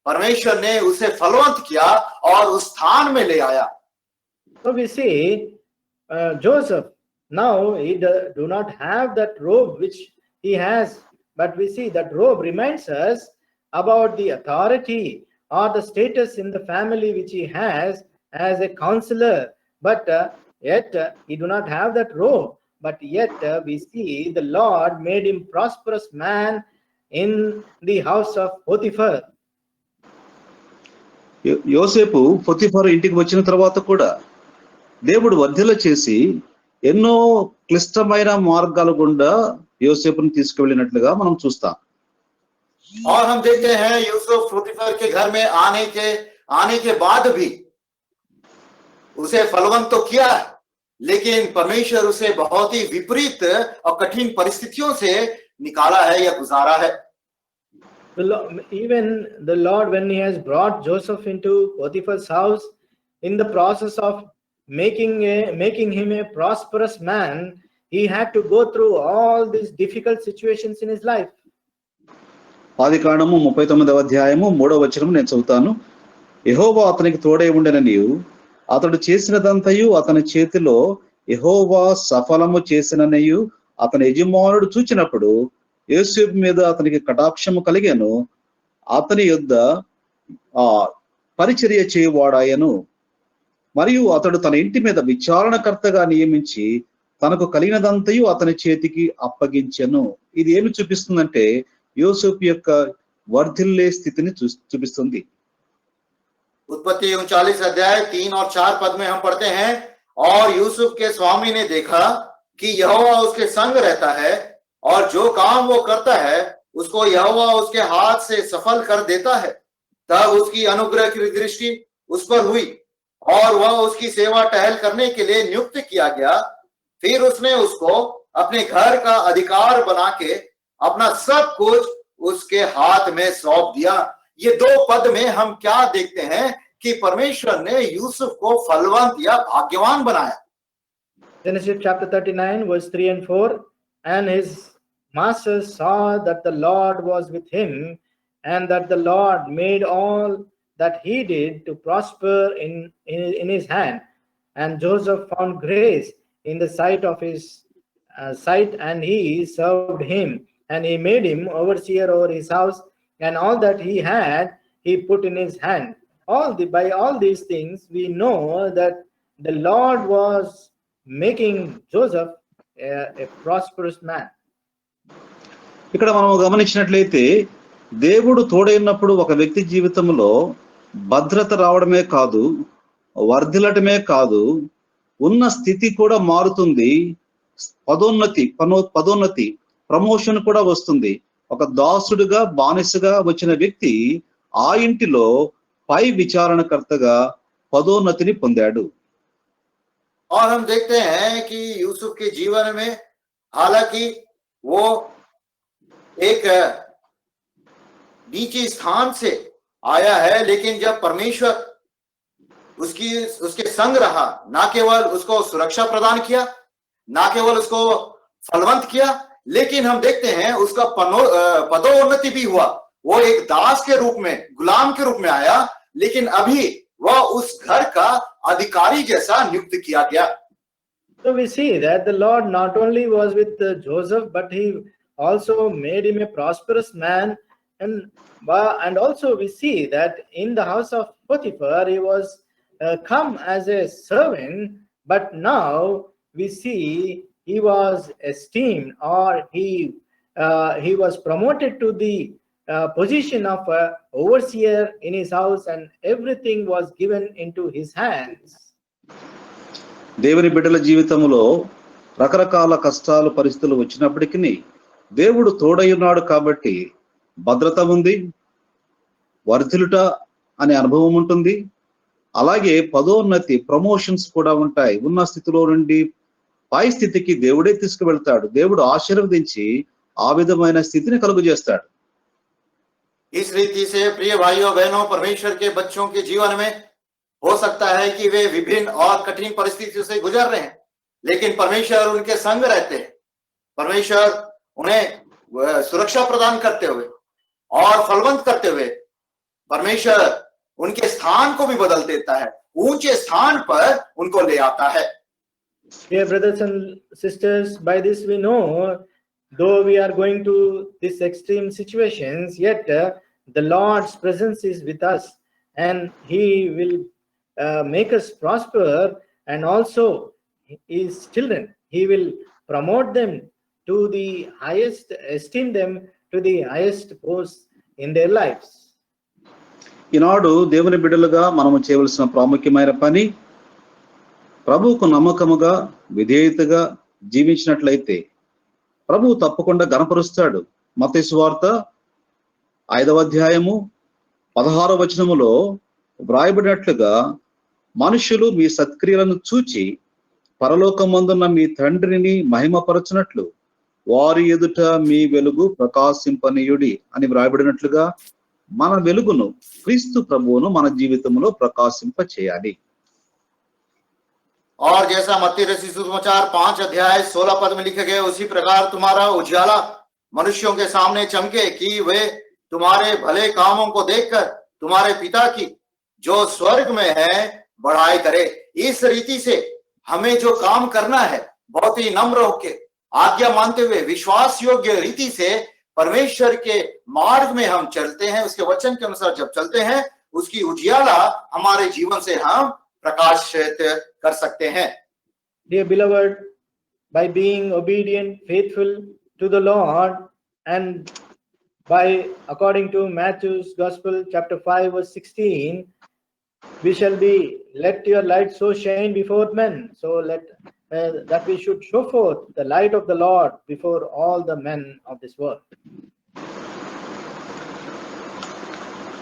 परमेश्वर ने उसे फलवंत किया और उस स्थान में ले आया. So we see Joseph, now he do not have that robe which he has, but we see that robe reminds us about the authority or the status in the family which he has as a counselor. But yet he do not have that robe. But yet we see the Lord made him prosperous man in the house of Potiphar. యోసేపు Potiphar ఇంటికి వచ్చిన తర్వాత కూడా దేవుడు వర్ధిల్ల చేసి ఎన్నో క్లిష్టమైన మార్గాల గుండా యోసేపుని తీసుకువెళ్ళినట్లుగా మనం చూస్తాం. और हम देखते हैं यूसुफ पोतीफर के घर में आने के बाद भी उसे फलवंत तो किया, लेकिन परमेश्वर उसे बहुत ही विपरीत और कठिन परिस्थितियों से निकाला है या गुजारा है. Even the Lord, when he has brought Joseph into Potiphar's house, in the process of making him a prosperous man, he had to go through all these difficult situations in his life. ఆదికాండము 39వ అధ్యాయము 3వ వచనం నేను చదువుతాను. యెహోవా అతనికి తోడై ఉండెననియు, అతడు చేసినదంతయు అతని చేతిలో యెహోవా సఫలము చేసిననియు అతని యజమానుడు చూచినప్పుడు యోసేపు మీద అతనికి కటాక్షము కలిగెను. అతని యొద్ద పరిచర్య చేయువాడాయను. మరియు అతడు తన ఇంటి మీద విచారణకర్తగా నియమించి తనకు కలిగినదంతయు అతని చేతికి అప్పగించెను. ఇది ఏమి చూపిస్తుందంటే యోసేపు యొక్క వర్ధిల్లే స్థితిని చూపిస్తుంది. उत्पत्ति 39 अध्याय 3 और 4 पद में हम पढ़ते हैं, और यूसुफ के स्वामी ने देखा कि यहोवा उसके संग रहता है और जो काम वो करता है उसको यहोवा उसके हाथ से सफल कर देता है. तब उसकी अनुग्रह की दृष्टि उस पर हुई और वह उसकी सेवा टहल करने के लिए नियुक्त किया गया. फिर उसने उसको अपने घर का अधिकार बना के अपना सब कुछ उसके हाथ में सौंप दिया. ये दो पद में हम क्या देखते हैं कि परमेश्वर ने यूसुफ को फलवंत या भाग्यवान बनाया. Genesis chapter 39 verse 3 and 4. And his master saw that the Lord was with him, and that the Lord made all that he did to prosper in his hand. And Joseph found grace in the sight of his sight, and he served him, and he made him overseer over his house, and all that he had he put in his hand. By all these things we know that the Lord was making Joseph a prosperous man. ఇక్కడ మనం గమనించినట్లయితే దేవుడు తోడైనప్పుడు ఒక వ్యక్తి జీవితంలో భద్రత రావడమే కాదు, వర్ధిల్లటమే కాదు, ఉన్న స్థితి కూడా మారుతుంది. పదోన్నతి ప్రమోషన్ కూడా వస్తుంది. ఒక దాసుడుగా బానిసగా వచ్చిన వ్యక్తి ఆ ఇంటిలో పై విచారణకర్తగా పదోన్నతిని పొందాడు. और हम देखते हैं कि यूसुफ के जीवन में हालांकि वो एक नीचे स्थान से आया है, लेकिन जब परमेश्वर उसके संग रहा, ना केवल उसको सुरक्षा प्रदान किया, ना केवल उसको फलवंत किया, लेकिन हम देखते हैं उसका पदोन्नति भी हुआ. वो एक दास के रूप में, गुलाम के रूप में आया, लेकिन अभी वह उस घर का अधिकारी जैसा नियुक्त किया गया. So we see that the Lord not only was with Joseph, but he also made him a prosperous man. And also we see that in the house of Potiphar he was come as a servant, but now we see he was esteemed, or he was promoted to the position of a overseer in his house, and everything was given into his hands. దేవుని బిడ్డల జీవితంలో రకరకాల కష్టాలు పరిస్థితులు వచ్చినప్పటికీ దేవుడు తోడై ఉన్నాడు కాబట్టి భద్రత ఉంది, వర్ధిలుట అనే అనుభవం ఉంటుంది. అలాగే పదోన్నతి, ప్రమోషన్స్ కూడా ఉంటాయి. ఉన్న స్థితిలో నుండి పై స్థితికి దేవుడే తీసుకువెళ్తాడు. దేవుడు ఆశీర్వదించి ఆ విధమైన స్థితిని కలుగు చేస్తాడు. इस रीति से प्रिय भाइयों बहनों, परमेश्वर के बच्चों के जीवन में हो सकता है कि वे विभिन्न और कठिन परिस्थितियों से गुजर रहे हैं, लेकिन परमेश्वर उनके संग रहते हैं। परमेश्वर उन्हें सुरक्षा प्रदान करते हुए और फलवंत करते हुए परमेश्वर उनके स्थान को भी बदल देता है, ऊंचे स्थान पर उनको ले आता है। Dear brothers and sisters, by this we know, though we are going to these extreme situations, yet the Lord's presence is with us, and He will make us prosper, and also His children, He will promote them to the highest, esteem them to the highest post in their lives. ఈనాడు దేవుని బిడ్డలుగా మనము చేయవలసిన ప్రాముఖ్యమైన పని, ప్రభువుకు నమ్మకముగా విధేయతగా జీవించినట్లయితే ప్రభువు తప్పకుండా గణపరుస్తాడు. మత్తయి సువార్త 5వ అధ్యాయము 16వ వచనములో వ్రాయబడినట్లుగా, మనుషులు మీ సత్క్రియలను చూచి పరలోకమందున్న మీ తండ్రిని మహిమపరచునట్లు వారి ఎదుట మీ వెలుగు ప్రకాశింపనీయుడి అని వ్రాయబడినట్లుగా మన వెలుగును, క్రీస్తు ప్రభువును మన జీవితంలో ప్రకాశింప చేయాలి. और जैसा मत्ती रचित सुसमाचार 5 अध्याय 16 पद में लिखे गए, उसी प्रकार तुम्हारा उजाला मनुष्यों के सामने चमके कि वे तुम्हारे भले कामों को देखकर तुम्हारे पिता की जो स्वर्ग में है बढ़ाई करे। इस रीति से हमें जो काम करना है, बहुत ही नम्र होकर आज्ञा मानते हुए विश्वास योग्य रीति से परमेश्वर के मार्ग में हम चलते हैं, उसके वचन के अनुसार जब चलते हैं, उसकी उजियाला हमारे जीवन से हम प्रकाशित कर सकते हैं। Dear beloved, by being obedient, faithful to the Lord, and by according to Matthew's Gospel chapter 5 verse 16, we shall be, let your light so shine before men, so let that we should show forth the light of the Lord before all the men of this world.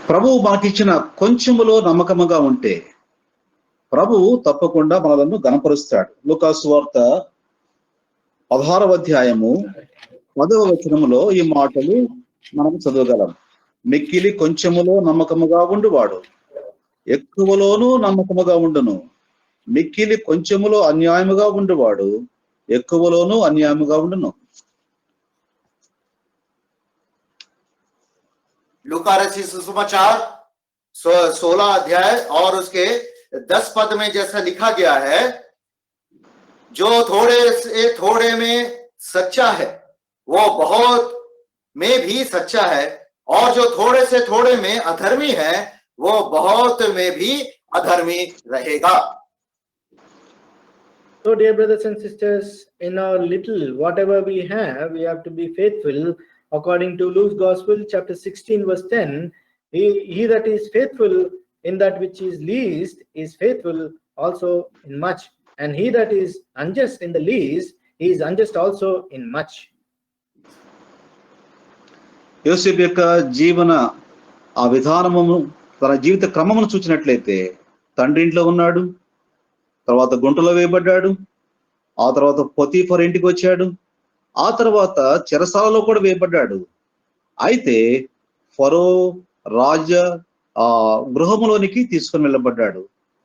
ప్రభువు మాకిచ్చిన కొంచెములో నమ్మకముగా ఉంటే ప్రభువు తప్పకుండా మనలను గణపరుస్తాడు. లూకాసు వార్త 16వ అధ్యాయము 10వ వచనములో ఈ మాటలు మనం చదవగలం. మిక్కిలి కొంచెములో నమ్మకముగా ఉండువాడు ఎక్కువలోనూ నమ్మకముగా ఉండును, మిక్కిలి కొంచెములో అన్యాయముగా ఉండువాడు ఎక్కువలోనూ అన్యాయముగా ఉండును. लूका रचित सुसमाचार 16 अध्याय और उसके 10 पद में जैसा लिखा गया है, जो थोड़े से थोड़े में सच्चा है वो बहुत में भी सच्चा है, और जो थोड़े से थोड़े में अधर्मी है वो बहुत में भी अधर्मी रहेगा। So dear brothers and sisters, in our little whatever we have to be faithful according to Luke's Gospel chapter 16 verse 10. He that is faithful in that which is least is faithful also in much, and he that is unjust in the least, he is unjust also in much. యోసేపు యొక్క జీవన ఆ విధానము, తన జీవిత క్రమమును చూచినట్లయితే తండ్రి ఇంట్లో ఉన్నాడు, తర్వాత గుంటలో వేయబడ్డాడు, ఆ తర్వాత పొతీఫర్ ఇంటికి వచ్చాడు, ఆ తర్వాత చెరసాలలో కూడా వేయబడ్డాడు. అయితే ఫరో రాజ గృహములోనికి తీసుకొని వెళ్ళబడ్డాడు.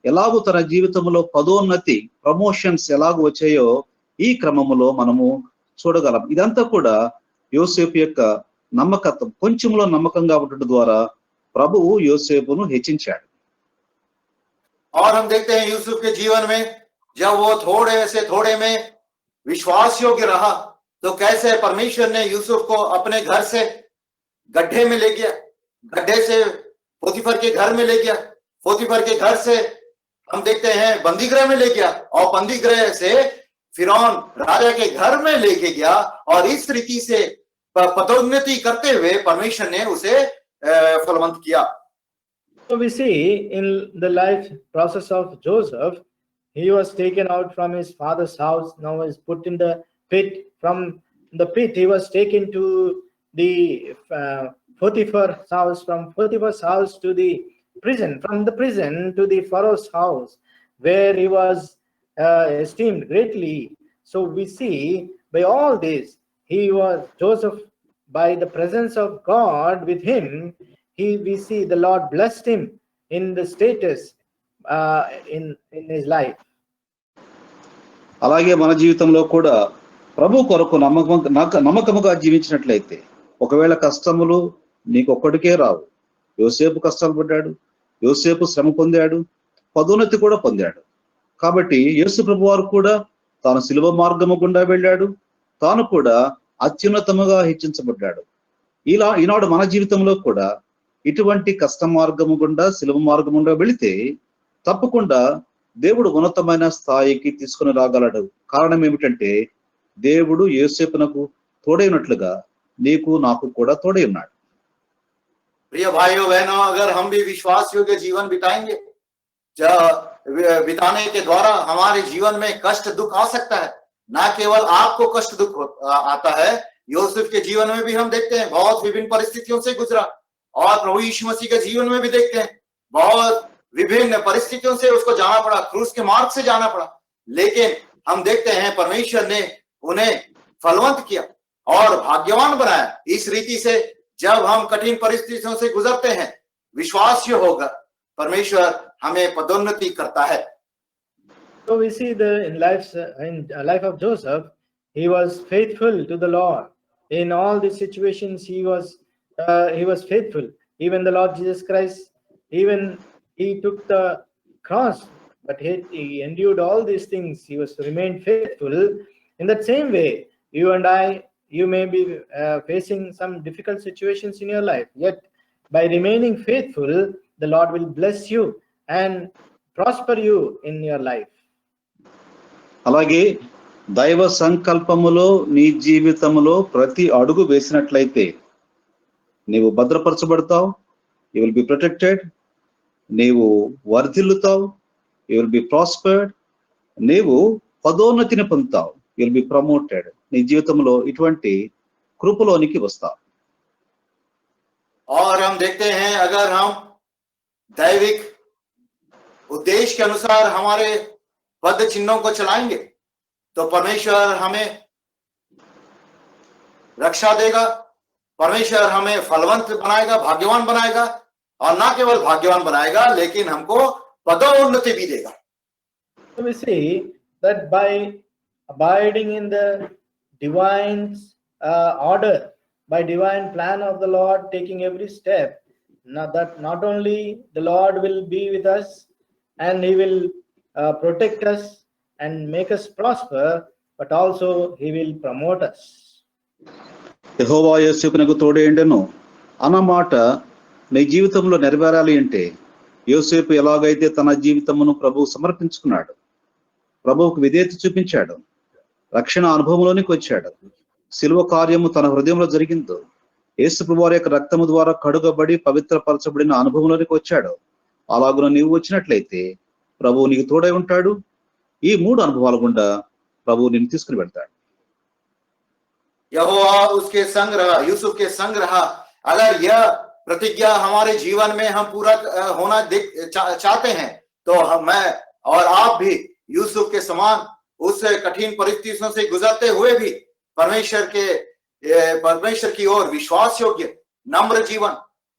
ఎలాగూ తన జీవితంలో పదోన్నతి, ప్రమోషన్స్ ఎలాగూ వచ్చాయో ఈ క్రమములో మనము చూడగలం. ఇదంతా కూడా యోసేపు యొక్క నమ్మకత్వం, కొంచెంలో నమ్మకంగా ఉండటం ద్వారా ప్రభువు యోసేపును హెచ్చించాడు. और हम देखते हैं यूसुफ के जीवन में जब वो थोड़े से थोड़े में विश्वास योग्य रहा, तो कैसे परमेश्वर ने यूसुफ को अपने घर से गड्ढे में ले गया, गड्ढे से पोतीफर के घर में ले गया, पोतीफर के घर से हम देखते हैं बंदीगृह में ले गया, और बंदीगृह से फिरौन राजा के घर में लेके गया, और इस रीति से पदोन्नति करते हुए परमेश्वर ने उसे फलवंत किया। So we see in the life process of Joseph, he was taken out from his father's house, now is put in the pit. From the pit, he was taken to the Potiphar's house, from Potiphar's house to the prison, from the prison to the Pharaoh's house, where he was esteemed greatly. So we see by all this, Joseph, by the presence of God with him, we see the Lord blessed him in the status in his life. అలాగే మన జీవితంలో కూడా ప్రభు కొరకు నమ్మకముగా జీవించినట్లయితే ఒకవేళ కష్టములు నీకొక్కడికే రావు. యోసేపు కష్టాలు పడ్డాడు, యోసేపు శ్రమ పొందాడు, పదోన్నతి కూడా పొందాడు. కాబట్టి యేసు ప్రభు వారు కూడా తాను శిలువ మార్గము గుండా వెళ్ళాడు, తాను కూడా అత్యున్నతముగా హెచ్చించబడ్డాడు. ఈనాడు మన జీవితంలో కూడా ఇటువంటి కష్ట మార్గము గుండా శిలువ మార్గము గుండా వెళితే తప్పకుండా దేవుడు ఉన్నతమైన స్థాయికి తీసుకుని రాగలడు. కారణం ఏమిటంటే దేవుడు యోసేపునకు తోడైనట్లుగా నీకు నాకు కూడా తోడై ఉన్నాడు. प्रिय भाइयों बहनों, अगर हम भी विश्वास योग्य जीवन बिताएंगे, बिताने के द्वारा हमारे जीवन में कष्ट दुख आ सकता है। ना केवल आपको कष्ट दुख आता है, यूसुफ के जीवन में भी हम देखते हैं बहुत विभिन्न परिस्थितियों से गुजरा, और प्रभु यीशु मसीह के जीवन में भी देखते हैं बहुत विभिन्न परिस्थितियों से उसको जाना पड़ा, क्रूस के मार्ग से जाना पड़ा, लेकिन हम देखते हैं परमेश्वर ने उन्हें फलवंत किया और भाग्यवान बनाया। इस रीति से जब हम कठिन परिस्थितियों से गुजरते हैं, विश्वास होगा परमेश्वर हमें पदोन्नति करता है। So we see in life of Joseph, he was faithful to the Lord. In all these situations, he was faithful. Even the Lord Jesus Christ, even he took the cross, but he endured all these things. He was remained faithful. In that same way, you and I, you may be facing some difficult situations in your life. Yet, by remaining faithful, the Lord will bless you and prosper you in your life. అలాగే దైవ సంకల్పములో నీ జీవితంలో ప్రతి అడుగు వేసినట్లయితే నీవు భద్రపరచబడతావు, you will be protected, నీవు వర్ధిల్లుతావు, you will be prospered, నీవు పదోన్నతిని పొందుతావు, యు విల్ బి ప్రమోటెడ్. నీ జీవితంలో ఇటువంటి కృపలోనికి వస్తావు. और हम देखते हैं अगर हम दैविक उद्देश्य के अनुसार हमारे पद चिन्हों को चलाएंगे तो परमेश्वर हमें रक्षा देगा, परमेश्वर हमें फलवंत बनाएगा, भाग्यवान बनाएगा, और ना केवल भाग्यवान बनाएगा लेकिन हमको पदोन्नति भी देगा. So we see that by abiding in the divine order, by divine plan of the Lord, taking every step, not only the Lord will be with us and he will protect us and make us prosper, but also he will promote us. యెహోవా యోసేపునకు తోడేండెను అన్నమాట నీ జీవితంలో నెరవేరాలి అంటే యోసేపు ఎలాగైతే తన జీవితమును ప్రభువు సమర్పించుకున్నాడు, ప్రభువుకు విధేయత చూపించాడు, రక్షణ అనుభవంలోనికి వచ్చాడు, శిలువ కార్యము తన హృదయంలో జరిగిందో, యేసు ప్రభువారి యొక్క రక్తము ద్వారా కడుగబడి పవిత్రపరచబడిన అనుభవంలోనికి వచ్చాడు, అలాగున నీవు వచ్చినట్లయితే ప్రభువు నీకు తోడై ఉంటాడు. ఈ మూడు అనుభవాల గుండా ప్రభువు నిన్ను తీసుకుని వెళ్తాడు. यहोवा उसके संग रहा, यूसुफ के संग रहा। अगर यह प्रतिज्ञा हमारे जीवन में हम पूरा होना चाहते हैं तो मैं और आप भी यूसुफ के समान उस कठिन परिस्थितियों से गुजरते हुए भी परमेश्वर की ओर विश्वास योग्य नम्र जीवन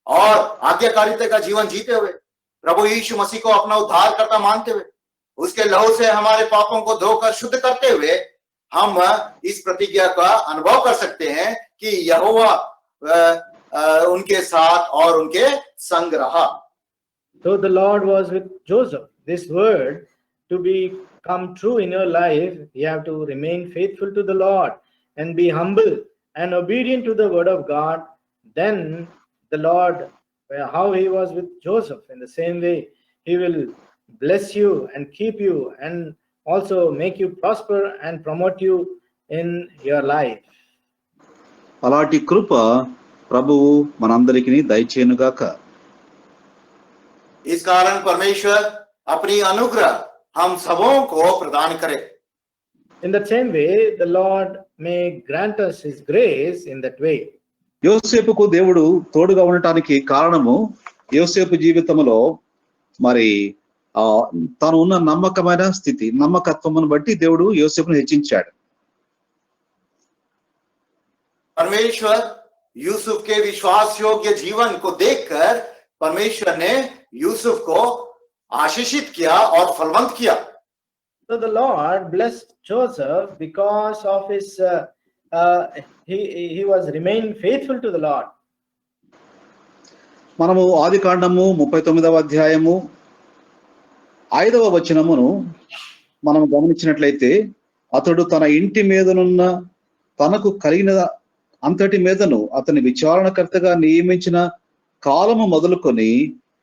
और आज्ञाकारिता का जीवन जीते हुए, प्रभु यीशु मसीह को अपना उद्धारकर्ता मानते हुए, उसके लहू से हमारे पापों को धोकर शुद्ध करते हुए हम इस प्रतिज्ञा का अनुभव कर सकते हैं कि यहोवा उनके साथ और उनके संग रहा. So the Lord was with Joseph. This word to become true in your life, you have to remain faithful to the Lord and be humble and obedient to the word of God. Then the Lord, how he was with Joseph, in the same way he will bless you and keep you and also make you prosper and promote you in your life. అలాంటి కృప ప్రభువు మనందరికీ దయచేయునుగాక. इस कारण परमेश्वर अपनी अनुग्रह हम सबों को प्रदान करे. In that same way, the Lord may grant us His grace in that way. యోసేపుకు దేవుడు తోడుగా ఉండటానికి కారణము యోసేపు జీవితంలో మరి తాను ఉన్న నమ్మకమైన స్థితి, నమ్మకత్వమును బట్టి దేవుడు యోసేపును హెచ్చించాడు. परमेश्वर यूसुफ के विश्वास योग्य जीवन को देखकर परमेश्वर ने यूसुफ को आशीषित किया और फलवंत किया. So the Lord blessed Joseph because of his he was remained faithful to the Lord. మనము ఆదికాండము 39వ అధ్యాయము 5వ వచనమును మనం గమనించినట్లయితే, అతడు తన ఇంటి మీదనున్న తనకు కలిగిన అంతటి మీదను అతని విచారణకర్తగా నియమించిన కాలము మొదలుకొని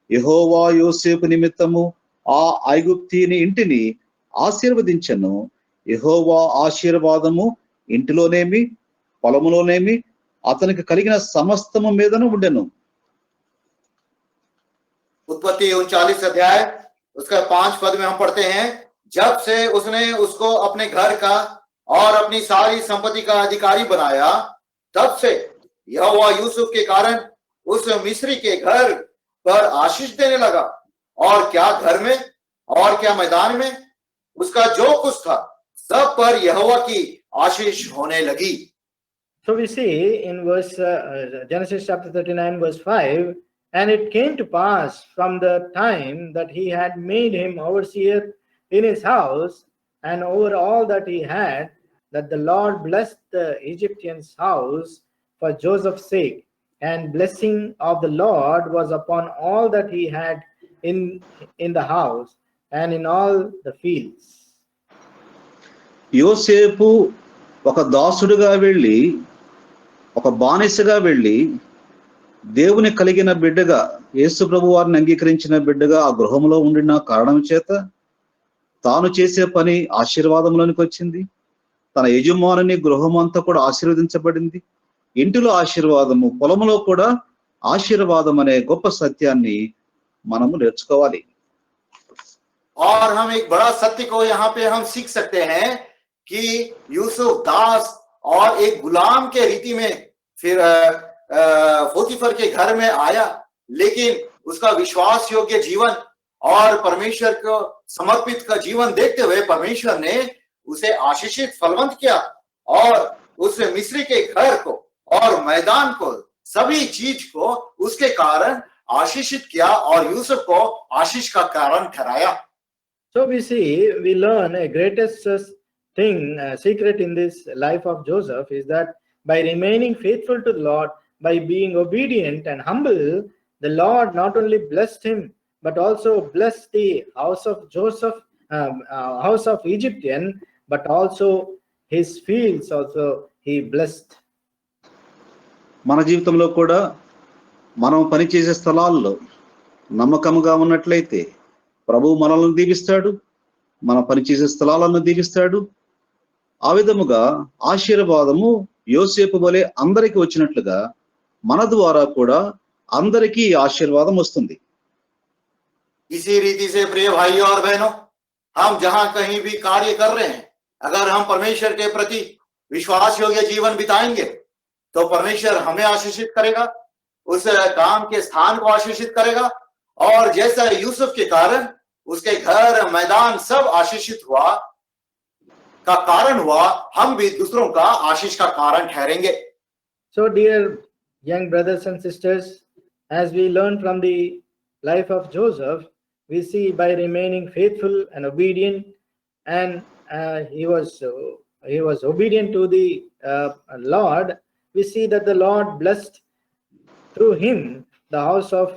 యెహోవా యోసేపు నిమిత్తము ఆ ఐగుప్తీని ఇంటిని ఆశీర్వదించెను. యెహోవా ఆశీర్వాదము ఇంటిలోనేమి పొలములోనేమి అతనికి కలిగిన సమస్తము మీదను ఉండెను. उत्पत्ति 39 अध्याय उसका 5 पद में हम पढ़ते हैं, जब से उसने उसको अपने घर का और अपनी सारी संपत्ति का अधिकारी बनाया, तब से यहोवा यूसुफ के कारण उस मिस्री के घर पर आशीष देने लगा, और क्या घर में और क्या मैदान में उसका जो कुछ था सब पर यहोवा की आशीष होने लगी. So we see in verse Genesis chapter 39 verse 5, and it came to pass from the time that he had made him overseer in his house and over all that he had, that the Lord blessed the Egyptian's house for Joseph's sake, and blessing of the Lord was upon all that he had in the house and in all the fields. యోసేపు ఒక దాసుడుగా వెళ్ళి, ఒక బానిసగా వెళ్ళి, దేవుని కలిగిన బిడ్డగా, యేసు ప్రభు వారిని అంగీకరించిన బిడ్డగా ఆ గృహంలో ఉండిన కారణం చేత తాను చేసే పని ఆశీర్వాదంలోనికి వచ్చింది. తన యజమానుని గృహం అంతా కూడా ఆశీర్వదించబడింది. ఇంటిలో ఆశీర్వాదము, పొలంలో కూడా ఆశీర్వాదం అనే గొప్ప సత్యాన్ని మనము నేర్చుకోవాలి. और हम एक बड़ा सत्य को यहाँ पे हम सीख सकते हैं कि यूसुफ दास और एक गुलाम के रीति में फिर पोतीफर के घर में आया, लेकिन उसका विश्वास योग्य जीवन और परमेश्वर को समर्पित का जीवन देखते हुए परमेश्वर ने उसे आशीषित फलवंत किया, और उस मिस्री के घर को और मैदान को, सभी चीज को उसके कारण आशीषित किया और यूसुफ को आशीष का कारण ठहराया. So we see, we learn a greatest thing, secret in this life of Joseph is that by remaining faithful to the Lord, by being obedient and humble, the Lord not only blessed him, but also blessed the house of Joseph, house of Egyptian, but also his fields also he blessed. మన జీవితంలో కూడా మనం పనిచేసే స్థలాల్లో నమ్మకముగా ఉన్నట్లయితే ప్రభువు మనల్ని దీవిస్తాడు, మన పనిచేసే స్థలాలను దీవిస్తాడు. ఆ విధముగా ఆశీర్వాదము యోసేపు వలె అందరికీ వచ్చినట్లుగా మన ద్వారా కూడా అందరికీ ఆశీర్వాదం వస్తుంది. इसी रीति से प्रिय भाइयों और बहनों, हम जहां कहीं भी कार्य कर रहे हैं, अगर हम परमेश्वर के प्रति विश्वास योग्य जीवन बिताएंगे तो परमेश्वर हमें आशीषित करेगा, उस काम के स्थान को आशीषित करेगा, और जैसा यूसुफ के कारण उसके घर मैदान सब आशीषित हुआ का कारण हुआ, हम भी दूसरों का आशीष का कारण ठहरेंगे. So dear young brothers and sisters, as we learn from the life of Joseph, we see by remaining faithful and obedient, and he was obedient to the Lord, we see that the Lord blessed through him the house of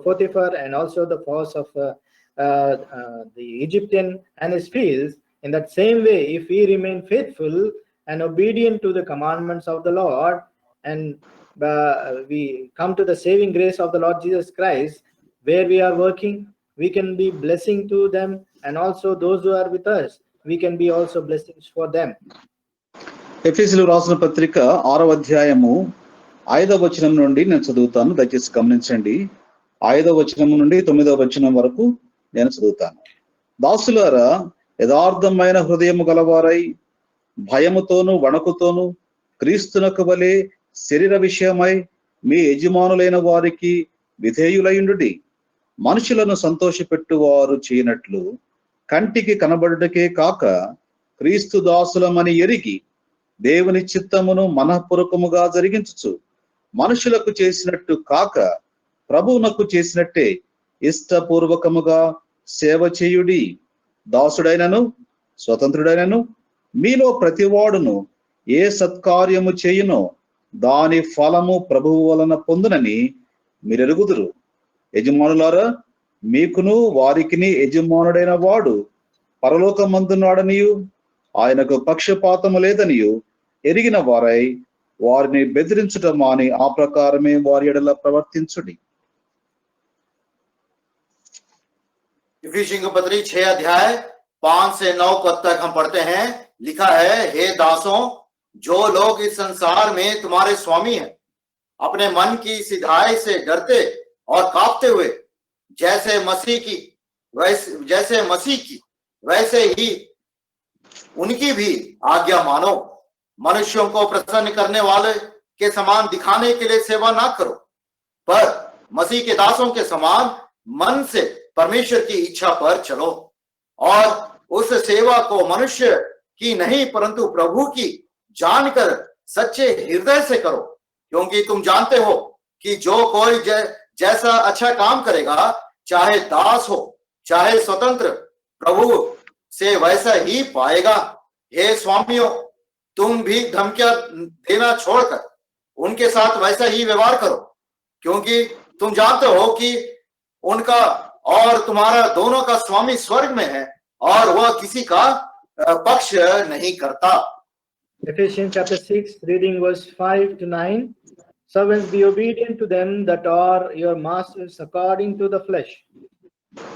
Potiphar and also the house of the Egyptian and his fields. In that same way, if we remain faithful and obedient to the commandments of the Lord, and we come to the saving grace of the Lord Jesus Christ, where we are working, we can be blessing to them, and also those who are with us, we can be also blessings for them. ఎఫెసీయులకు రాసిన పత్రిక 6వ అధ్యాయము 5వ వచనం నుండి నేను చదువుతాను, దయచేసి గమనించండి. 5వ వచనం నుండి 9వ వచనం వరకు నేను చదువుతాను. దాసులారా, యథార్థమైన హృదయము గలవారై భయముతోను వణకుతోను క్రీస్తునకు వలె శరీర విషయమై మీ యజమానులైన వారికి విధేయులయుండుడి. మనుషులను సంతోషపెట్టువారు చేయనట్లు కంటికి కనబడుటకే కాక క్రీస్తు దాసులమని ఎరిగి దేవుని చిత్తమును మనఃపూర్వకముగా జరిగించుచు మనుషులకు చేసినట్టు కాక ప్రభువునకు చేసినట్టే ఇష్టపూర్వకముగా సేవ చేయుడి. దాసుడైనను స్వతంత్రుడైనను మీలో ప్రతివాడును ఏ సత్కార్యము చేయునో దాని ఫలము ప్రభువు వలన పొందునని మీరెరుగుదురు. యజమానులారా, మీకును వారికిని యజమానుడైన వాడు పరలోకమందున్నాడనియు ఆయనకు పక్షపాతము లేదనియు ఎరిగిన వారై వారిని బెదిరించుట మాని ఆ ప్రకారమే వారి ఎడల ప్రవర్తించుడి. इफिसियों की पत्री 6 अध्याय 5 से 9 पद तक हम पढ़ते हैं। लिखा है, हे दासों, जो लोग इस संसार में तुम्हारे स्वामी हैं, अपने मन की सिधाई से डरते और कांपते हुए जैसे मसीह की वैसे ही उनकी भी आज्ञा मानो। मनुष्यों को प्रसन्न करने वाले के समान दिखाने के लिए सेवा ना करो, पर मसीह के दासों के समान मन से परमेश्वर की इच्छा पर चलो, और उस सेवा को मनुष्य की नहीं परंतु प्रभु की जानकर सच्चे हृदय से करो, क्योंकि तुम जानते हो कि जो कोई जैसा अच्छा काम करेगा, चाहे दास हो चाहे स्वतंत्र, प्रभु से वैसा ही पाएगा। हे स्वामियों, तुम भी धमकियां देना छोड़कर उनके साथ वैसा ही व्यवहार करो, क्योंकि तुम जानते हो कि उनका और तुम्हारा दोनों का स्वामी स्वर्ग में है और वह किसी का पक्ष नहीं करता। Ephesians chapter 6, reading verse 5 to 9. Servants, be obedient to them that are your masters according to the flesh,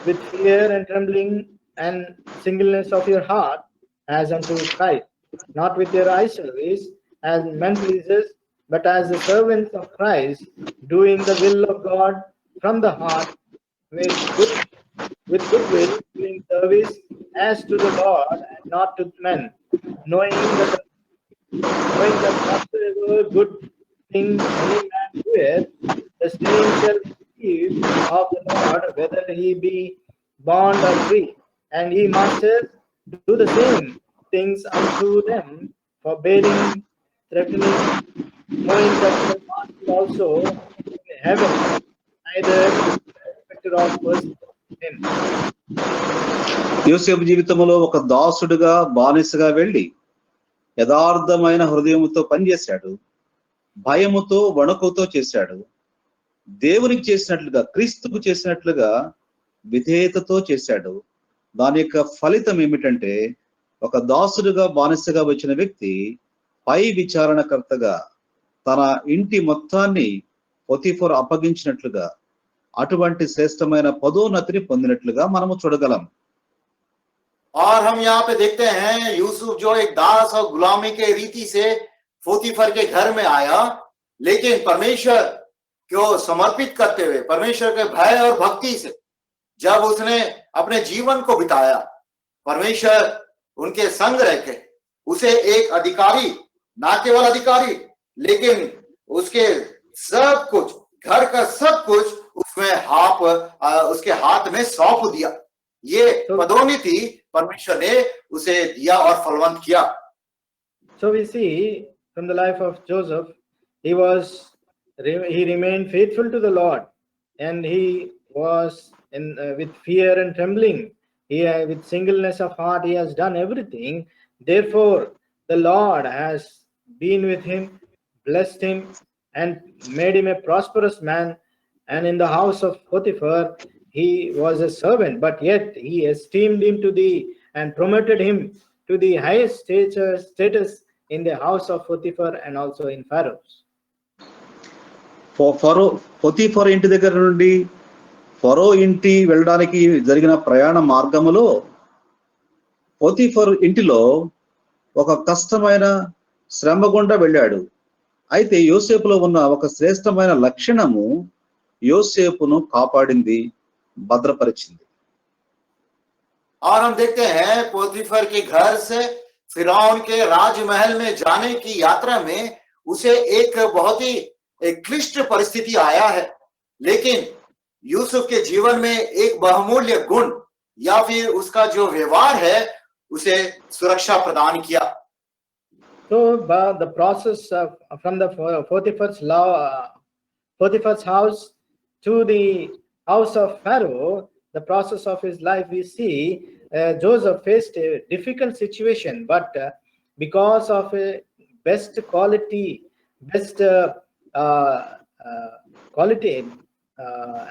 with fear and trembling and singleness of your heart, as unto Christ, not with your eye service as men pleasers, but as the servants of Christ, doing the will of God from the heart, with good will, doing service as to the Lord and not to men, knowing that whatsoever good thing any man doeth, the same shall receive of the Lord, whether he be bond or free. And ye masters, do the same things unto them, forbearing, threatening, knowing that the master also in heaven neither respecter of persons him. యోసేపు జీవితంలో ఒక దాసుడుగా బానిసగా వెళ్ళి యథార్థమైన హృదయముతో పనిచేశాడు, భయముతో వణుకుతో చేశాడు, దేవునికి చేసినట్లుగా క్రీస్తుకు చేసినట్లుగా విధేయతతో చేశాడు. దాని యొక్క ఫలితం ఏమిటంటే, ఒక దాసుడుగా బానిసగా వచ్చిన వ్యక్తి పై విచారణకర్తగా తన ఇంటి మొత్తాన్ని పొతిఫర్ అప్పగించినట్లుగా అటువంటి శ్రేష్టమైన పదోన్నతిని పొందినట్లుగా మనము చూడగలం. और हम यहाँ पे देखते हैं, यूसुफ जो एक दास और गुलामी के रीति से पोतीफर के घर में आया, लेकिन परमेश्वर को समर्पित करते हुए परमेश्वर के भय और भक्ति से जब उसने अपने जीवन को बिताया, परमेश्वर उनके संग रहकर उसे एक अधिकारी, ना केवल अधिकारी लेकिन उसके सब कुछ, घर का सब कुछ उसमें उसके हाथ में सौंप दिया। ये पदोन्नति परमेश्वर ने उसे दिया और फलवंत किया। So we see from the life of Joseph, he remained faithful to the Lord, and he was with fear and trembling. With singleness of heart, he has done everything. Therefore, the Lord has been with him, blessed him, and made him a prosperous man. And in the house of Potiphar, he was a servant, but yet he esteemed him and promoted him to the highest status in the house of Potiphar and also in Pharaoh's. Potiphar ఇంటి దగ్గర నుండి ఫరో ఇంటి వెళ్ళడానికి జరిగిన ప్రయాణ మార్గములో Potiphar ఇంటిలో ఒక కష్టమైన శ్రమ గుండా వెళ్ళాడు. అయితే యోసేపులో ఉన్న ఒక శ్రేష్టమైన లక్షణము యోసేపును కాపాడింది, భద్రపరిచింది. और हम देखते हैं पोतीफर के घर से फिरौन के राजमहल में जाने की यात्रा में उसे एक बहुत ही एक क्लिष्ट परिस्थिति आया है, लेकिन यूसुफ के जीवन में एक बहुमूल्य गुण या फिर उसका जो व्यवहार है उसे सुरक्षा प्रदान किया. So the process of, from the Potiphar's house to the house of Pharaoh, the process of his life, we see Joseph faced a difficult situation, but because of a best quality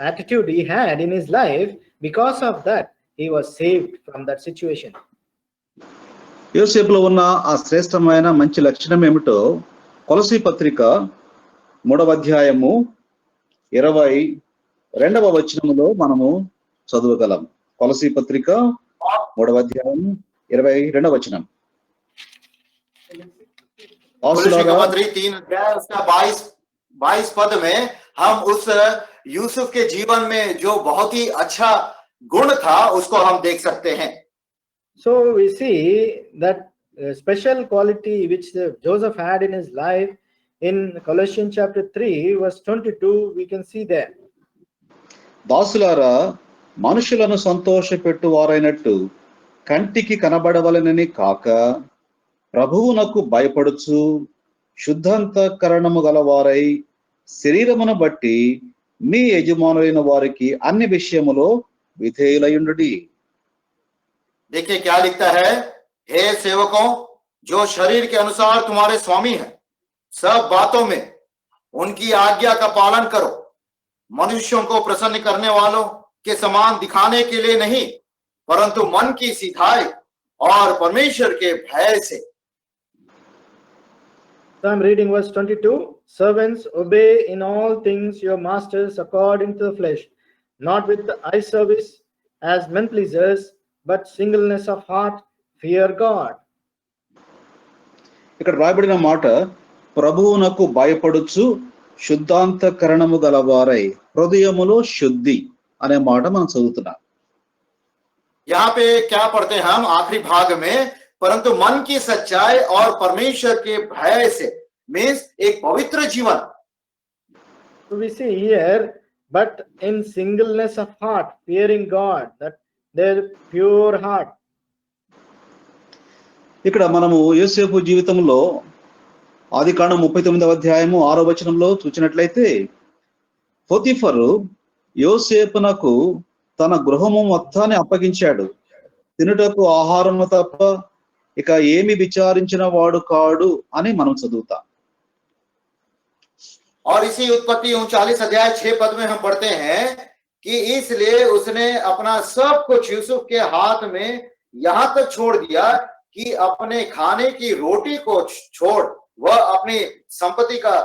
attitude he had in his life, because of that he was saved from that situation. యోసేపులో ఉన్న ఆ శ్రేష్టమైన మంచి లక్షణం ఏమిటో కొలసీ పత్రిక 3వ అధ్యాయము 22వ వచనములో మనము చదవగలం. కొలసీ పత్రిక 3వ అధ్యాయం 22వ వచనం. कोलोसी का पत्री 3 अध्याय उसका 22 पद में हम उस यूसुफ के जीवन में जो बहुत ही अच्छा गुण था उसको हम देख सकते हैं. So we see that special quality which Joseph had in his life in Colossians chapter 3 verse 22, we can see there. దాసులారా, మనుషులను సంతోషపెట్టు వారైనట్టు కంటికి కనబడవలనని కాక ప్రభువునకు భయపడుచు శుద్ధాంతఃకరణము గలవారై శరీరమును బట్టి మీ యజమానులైన వారికి అన్ని విషయములో విధేయులయుండుడి. देखिए क्या लिखता है, हे सेवकों, जो शरीर के अनुसार तुम्हारे स्वामी हैं, सब बातों में उनकी आज्ञा का पालन करो, मनुष्यों को प्रसन्न करने वालों के समान दिखाने के लिए नहीं, परंतु मन की सिधाई और परमेश्वर के भय से. So I'm reading verse 22. Servants, obey in all things your masters according to the flesh, not with the eye service as men pleasers, but singleness of heart, fear God. ఇక్కడ రాయబడిన మాట, ప్రభువునకు భయపడుచు శుద్ధాంతఃకరణము గలవారై హృదయములో శుద్ధి అనే మాట మనం చదువుతున్నాం. यहाँ पे क्या पढ़ते हैं हम आखिरी भाग में, परंतु मन की सच्चाई और परमेश्वर के भय से, मीन्स एक पवित्र जीवन. So we see here, but in singleness of heart, fearing God, that their pure heart. ఇక్కడ మనము యోసేపు జీవితంలో ఆదికాండం 39వ అధ్యాయము 6వ వచనంలో చూసినట్లయితే, పోతీఫరు యోసేపునకు తన గృహము మొత్తాన్ని అప్పగించాడు. తినుటకు ఆహారము తప్ప ఇక ఏమి విచారించిన వాడు కాడు అని మనం చదువుతాం. और इसी उत्पत्ति 39 अध्याय 6 पद में हम पढ़ते हैं कि इसलिए उसने अपना सब कुछ यूसुफ के हाथ में यहां तक छोड़ दिया कि अपने खाने की रोटी को छोड़ वह अपनी संपत्ति का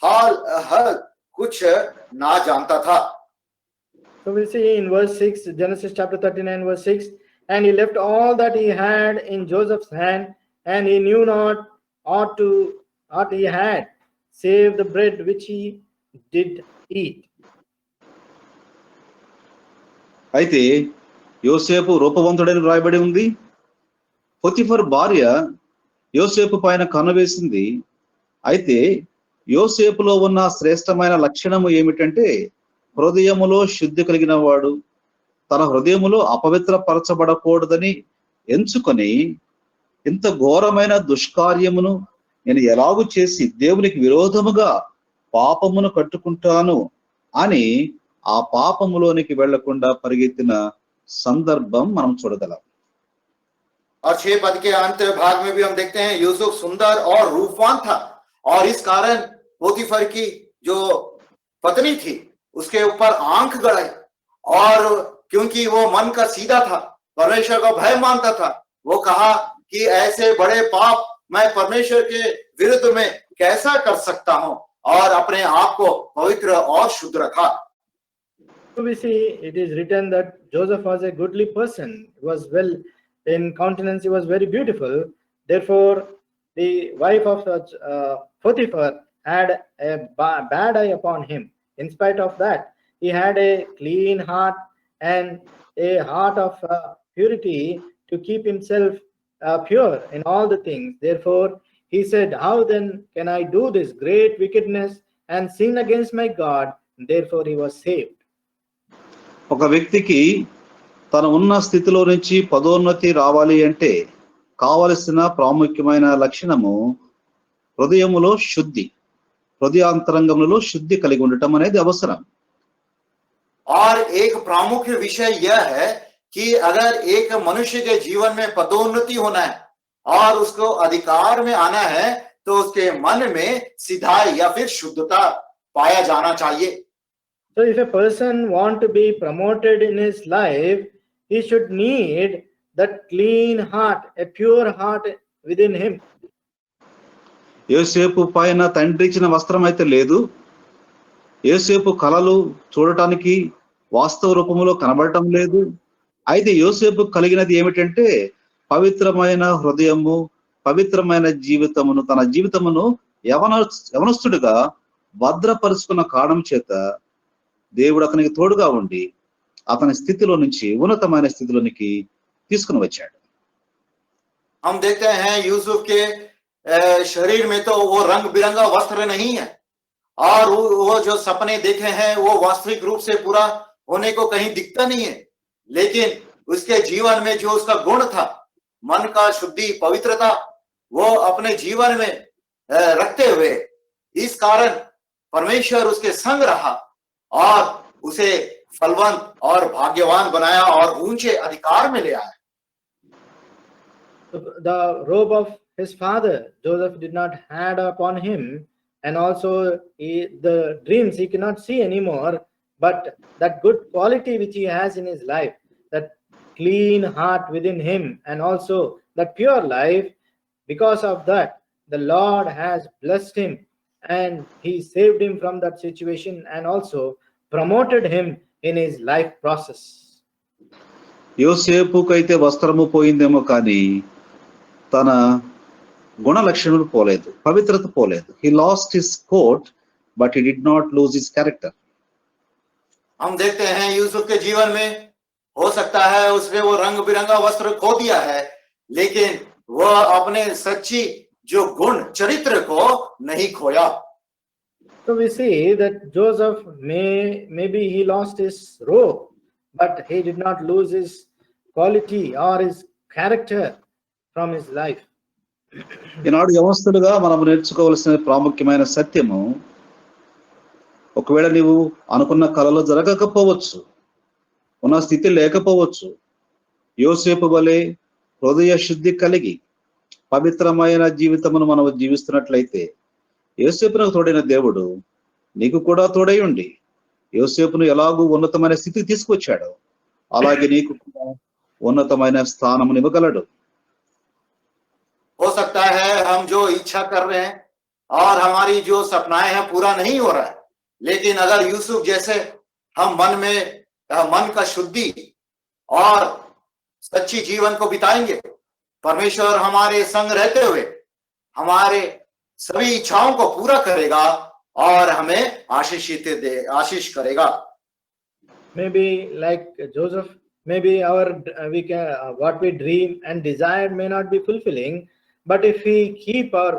हाल कुछ ना जानता था. So we see in verse 6, Genesis chapter 39 verse 6, and he left all that he had in Joseph's hand, and he knew not aught he had, save the bread which he did eat. అయితే యోసేపు రూపవంతుడని రాయబడి ఉంది. Potiphar భార్య యోసేపు పైన కనువేసింది. అయితే యోసేపులో ఉన్న శ్రేష్టమైన లక్షణము ఏమిటంటే, హృదయములో శుద్ధి కలిగిన వాడు, తన హృదయములో అపవిత్రపరచబడకూడదని ఎంచుకొని ఇంత ఘోరమైన దుష్కార్యమును నేను ఎలాగూ చేసి దేవునికి విరోధముగా పాపమును కట్టుకుంటాను అని ఆ పాపములోనికి వెళ్లకుండా పరిగెత్తిన సందర్భం మనం చూడగలం. और 6 पद के अंत भाग में भी हम देखते हैं यूसुफ सुंदर और रूपवान था, और इस कारण पोतीफर की जो पत्नी थी उसके ऊपर आंख गड़ाई, और क्योंकि वो मन का सीधा था, परमेश्वर का भय मानता था, वो कहा कि ऐसे बड़े पाप मैं परमेश्वर के विरुद्ध में कैसा कर सकता हूं, और अपने आप को पवित्र और शुद्ध रखा. So we see it is written that Joseph was a goodly person, he was well in countenance, he was very beautiful. Therefore the wife of Potiphar had a bad eye upon him. In spite of that, he had a clean heart and a heart of purity to keep himself pure in all the things. Therefore, he said, "How then can I do this great wickedness and sin against my God?" Therefore, he was saved. ఒక వ్యక్తికి తన ఉన్న స్థితిలో నుంచి పదోన్నతి రావాలి అంటే కావలసిన ప్రాముఖ్యమైన లక్షణము హృదయములో శుద్ధి, హృదయాంతరంగములో శుద్ధి కలిగి ఉండటం అనేది అవసరం. और एक प्रमुख विषय यह है कि अगर एक मनुष्य के जीवन में पदोन्नति होना है और उसको अधिकार में आना है, तो उसके मन में सिधाई या फिर शुद्धता पाया जाना चाहिए. So if a person want to be promoted in his life, he should need that clean heart, a pure heart within him. యోసేపు పైన తండ్రి ఇచ్చిన వస్త్రం అయితే లేదు. యోసేపు కళలు చూడటానికి వాస్తవ రూపంలో కనబడటం లేదు. అయితే యోసేపు కలిగినది ఏమిటంటే పవిత్రమైన హృదయము, పవిత్రమైన జీవితమును, తన జీవితమును యవనస్తుడిగా భద్రపరుచుకున్న కారణం చేత దేవుడు అతనికి తోడుగా ఉండి అతని స్థితిలో నుంచి ఉన్నతమైన స్థితిలోనికి తీసుకుని వచ్చాడు. हम देखते हैं यूसुफ के शरीर में तो वो रंग बिरंगा वस्त्र नहीं है, और वो जो सपने देखे हैं वो वास्तविक रूप से पूरा होने को कहीं दिखता नहीं है, लेकिन उसके जीवन में जो उसका गुण था, मन का शुद्धि, पवित्रता, वो अपने जीवन में रखते हुए इस कारण परमेश्वर उसके संग रहा और उसे फलवंत और भाग्यवान बनाया और ऊंचे अधिकार में ले आया. The robe of his father Joseph did not had upon him, and also the dreams he cannot see anymore, but that good quality which he has in his life, that clean heart within him, and also that pure life, because of that the Lord has blessed him and he saved him from that situation and also promoted him in his life process. యోసేపుకైతే వస్త్రము పోయిందేమో కానీ తన గుణ లక్షణాలు పోలేదు, పవిత్రత పోలేదు. He lost his coat, but he did not lose his character. हम देखते हैं यूसुफ के जीवन में हो सकता है उसने वो रंग बिरंगा वस्त्र खो दिया है, लेकिन वह अपने सच्ची जो गुण चरित्र को नहीं खोया. So we see that Joseph maybe he lost his robe, but he did not lose his quality or his character from his life. ఈనాడు యవనస్తులుగా మనం నేర్చుకోవాల్సిన ప్రాముఖ్యమైన సత్యము, ఒకవేళ నీవు అనుకున్న కలలో జరగకపోవచ్చు, ఉన్న స్థితి లేకపోవచ్చు, యోసేపు వలె హృదయ శుద్ధి కలిగి పవిత్రమైన జీవితమును మనం జీవిస్తున్నట్లయితే యోసేపునకు తోడైన దేవుడు నీకు కూడా తోడై ఉండి యోసేపును ఎలాగూ ఉన్నతమైన స్థితికి తీసుకొచ్చాడో అలాగే నీకు కూడా ఉన్నతమైన స్థానమును ఇవ్వగలడు. हो सकता है हम जो इच्छा कर रहे हैं और हमारी जो सपनाएं हैं पूरा नहीं हो रहा है, लेकिन अगर यूसुफ जैसे हम मन का शुद्धि और सच्ची जीवन को बिताएंगे, परमेश्वर हमारे संग रहते हुए हमारे सभी इच्छाओं को पूरा करेगा और हमें आशीष करेगा. Maybe like Joseph, maybe what we dream and desire may not be fulfilling, but if we keep our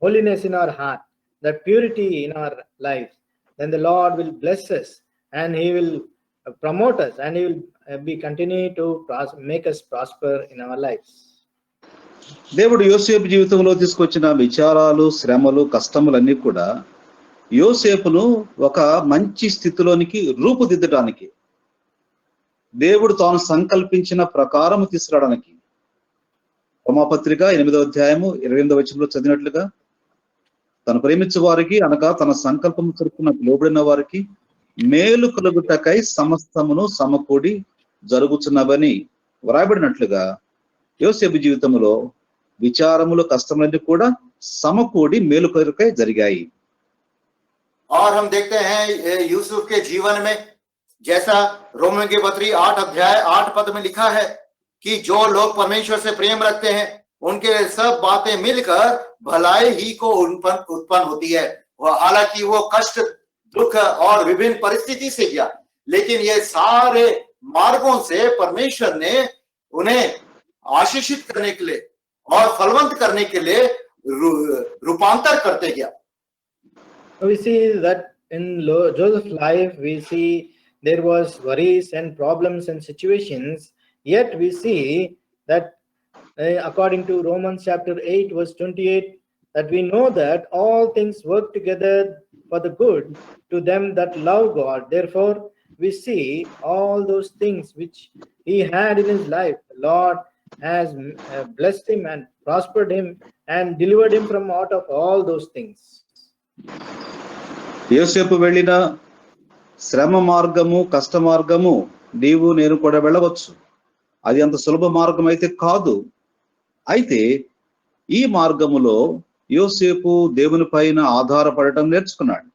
holiness in our heart, that purity in our life, then the Lord will bless us and he will promote us and he will continue to make us prosper in our lives. దేవుడు యోసేపు జీవితంలో తీసుకొచ్చిన విచారాలు, శ్రమలు, కష్టములన్నీ కూడా యోసేపును ఒక మంచి స్థితిలోనికి రూపుదిద్దడానికి, దేవుడు తాను సంకల్పించిన ప్రకారం తీసుకురావడానికి. రోమాపత్రిక 8వ అధ్యాయము 28వ వచనంలో చదివినట్లుగా, తను ప్రేమించే వారికి అనగా తన సంకల్పం చొప్పున లోబడిన వారికి మేలు కలుగుటకై సమస్తమును సమకూడి జరుగుతున్నవని వ్రాయబడినట్లుగా యోసేపు జీవితంలో విచారములు, కష్టములన్నీ కూడా సమకూడి మేలు కొరకై జరిగాయి. और हम देखते हैं यूसुफ के जीवन में, जैसा रोमियों की पत्री 8 अध्याय 8 पद में लिखा है कि जो लोग परमेश्वर से प्रेम रखते हैं उनके सब बातें मिलकर भलाई ही को उत्पन्न होती है। हालांकि वो कष्ट, दुख और विभिन्न परिस्थिति से गया, लेकिन ये सारे मार्गों से परमेश्वर ने उन्हें आशीषित करने के लिए और फलवंत करने के लिए रूपांतर करते गया। We see that in Joseph's life, we see there was worries and problems and situations. Yet we see that according to Romans chapter 8 verse 28, that we know that all things work together for the good to them that love God. Therefore, we see all those things which he had in his life. The Lord has blessed him and prospered him and delivered him from out of all those things. యోసేపు వెళ్ళిన శ్రమ మార్గము, కష్ట మార్గము నీవు నేను కూడా వెళ్ళవచ్చు. అది అంత సులభ మార్గం అయితే కాదు. అయితే ఈ మార్గములో యోసేపు దేవుని పైన ఆధారపడటం నేర్చుకున్నాడు.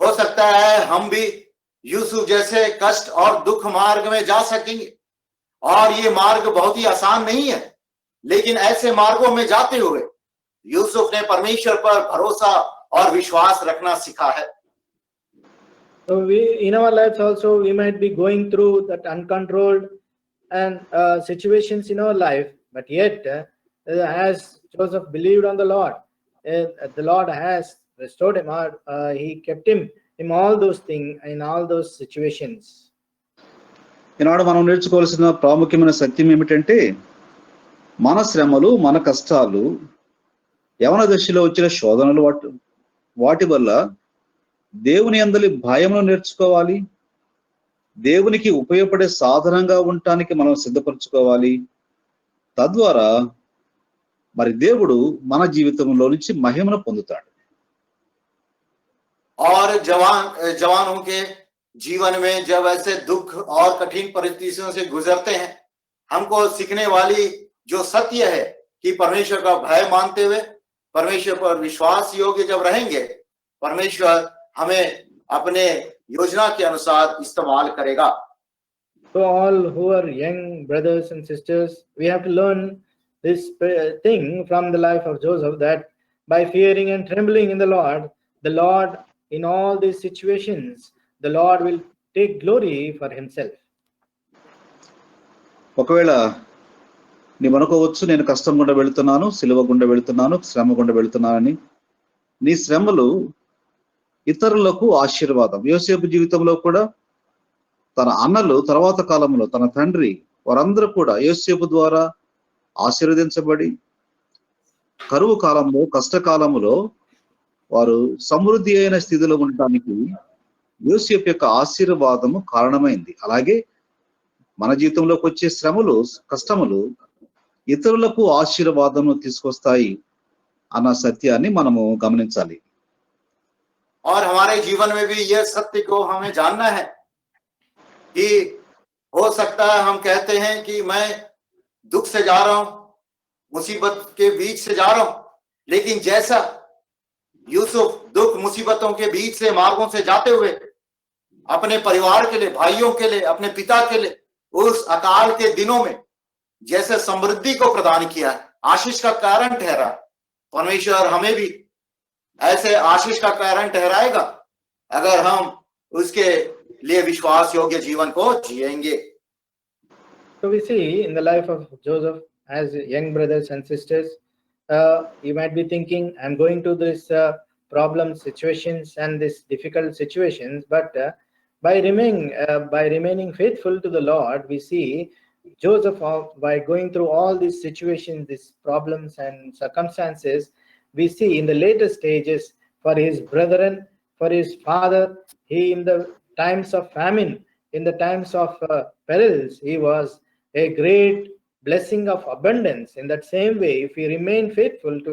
हो सकता है हम भी यूसुफ जैसे कष्ट और दुख मार्ग में जा सकेंगे, और ये मार्ग बहुत ही आसान नहीं है, लेकिन ऐसे मार्गों में जाते हुए यूसुफ ने परमेश्वर पर भरोसा और विश्वास रखना सीखा है। So we, in our lives also, we might be going through that uncontrolled and situations in our life, but yet as Joseph believed on the Lord has restored him, or he kept him in all those things, in all those situations. ఈనాడు మనం నేర్చుకోవాల్సిన ప్రాముఖ్యమైన సత్యం ఏమిటంటే, మన శ్రమలు, మన కష్టాలు, యవన దశలో వచ్చిన శోధనలు, వాటి వల్ల దేవుని యందలి భయమును నేర్చుకోవాలి. దేవునికి ఉపయోగపడే సాధనంగా ఉండటానికి మనం సిద్ధపరచుకోవాలి. తద్వారా మరి దేవుడు మన జీవితంలో నుంచి మహిమను పొందుతాడు. और जवानों के जीवन में जब ऐसे दुख और कठिन परिस्थितियों से गुजरते हैं, हमको सीखने वाली जो सत्य है कि परमेश्वर का भय मानते हुए परमेश्वर पर विश्वास योग्य जब रहेंगे, परमेश्वर हमें अपने योजना के अनुसार इस्तेमाल करेगा। So all who are young brothers and sisters, we have to learn this thing from the life of Joseph, that by fearing and trembling in the Lord in all these situations, the Lord will take glory for himself. ఒకవేళ నీవు అనుకోవచ్చు, నేను కష్టం గుండా వెళుతున్నాను, సిలువ గుండా వెళుతున్నాను, శ్రమ గుండా వెళుతున్నానని. నీ శ్రమలు ఇతరులకు ఆశీర్వాదం. యోసేపు జీవితంలో కూడా తన అన్నలు, తర్వాత కాలంలో తన తండ్రి, వారందరూ కూడా యోసేపు ద్వారా ఆశీర్వదించబడి కరువు కాలంలో, కష్టకాలంలో వారు సమృద్ధి అయిన స్థితిలో ఉండటానికి యోసేపు యొక్క ఆశీర్వాదము కారణమైంది. అలాగే మన జీవితంలోకి వచ్చే శ్రమలు, కష్టములు ఇతరులకు ఆశీర్వాదము తీసుకొస్తాయి అన్న సత్యాన్ని మనము గమనించాలి. और हमारे जीवन में भी यह सत्य को हमें जानना है कि हो सकता है हम कहते हैं कि मैं दुख से जा रहा हूं, मुसीबत के बीच से जा रहा हूं, लेकिन जैसा यूसुफ दुख मुसीबतों के बीच से मार्गों से जाते हुए अपने परिवार के लिए, भाइयों के लिए, अपने पिता के लिए उस अकाल के दिनों में जैसे समृद्धि को प्रदान किया, आशीष का कारण ठहरा, परमेश्वर हमें भी ऐसे आशीष का कारण ठहराएगा अगर हम उसके लिए विश्वास योग्य जीवन को जिएंगे। So we see in the life of Joseph, as young brothers and sisters, you might be thinking, I'm going to this problem situations and this difficult situations, but by remaining faithful to the Lord, we see Joseph, by going through all these situations, these problems and circumstances, we see in the later stages, for his brethren, for his father, he in the times of famine, in the times of perils, he was a great blessing of abundance. In that same way, if we remain faithful to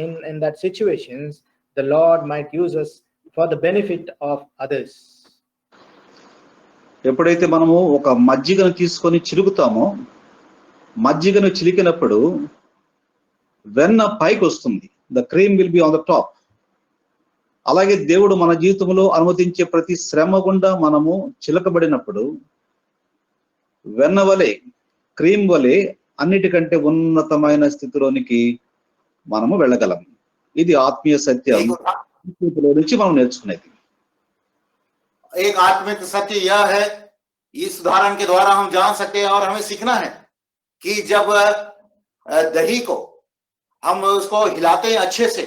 in that situations, the Lord might use us for the benefit of others. ఎప్పుడైతే మనము ఒక మజ్జిగను తీసుకొని చిలుకుతామో, మజ్జిగను చిలికినప్పుడు వెన్న పైకి వస్తుంది. The cream will be on the top. అలాగే దేవుడు మన జీవితంలో అనుమతించే ప్రతి శ్రమ గుండా మనము చిలకబడినప్పుడు వెన్న వలె క్రీమ్ వలె అన్నిటికంటే ఉన్నతమైన స్థితిలోనికి మనము వెళ్ళగలం. ఇది ఆత్మీయ సత్యం లో నుంచి మనం నేర్చుకునేది. एक आत्मिक सत्य यह है, इस उदाहरण के द्वारा हम जान सकते हैं और हमें सीखना है कि जब दही को हम उसको हिलाते हैं अच्छे से,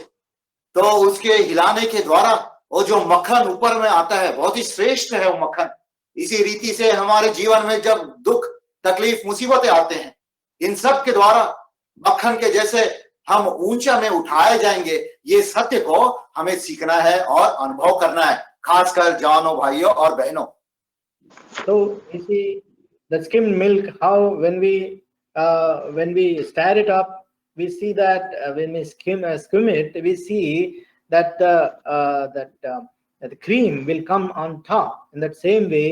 तो उसके हिलाने के द्वारा वो जो मक्खन ऊपर में आता है बहुत ही श्रेष्ठ है वो मक्खन। इसी रीति से हमारे जीवन में जब दुख तकलीफ मुसीबतें आते हैं, इन सब के द्वारा मक्खन के जैसे हम ऊंचा में उठाए जाएंगे, ये सत्य को हमें सीखना है और अनुभव करना है, खासकर जवानों भाइयों और बहनों। So you see the skimmed milk, how when we stir it up, we see that when we skim it, we see that the cream will come on top. In that same way,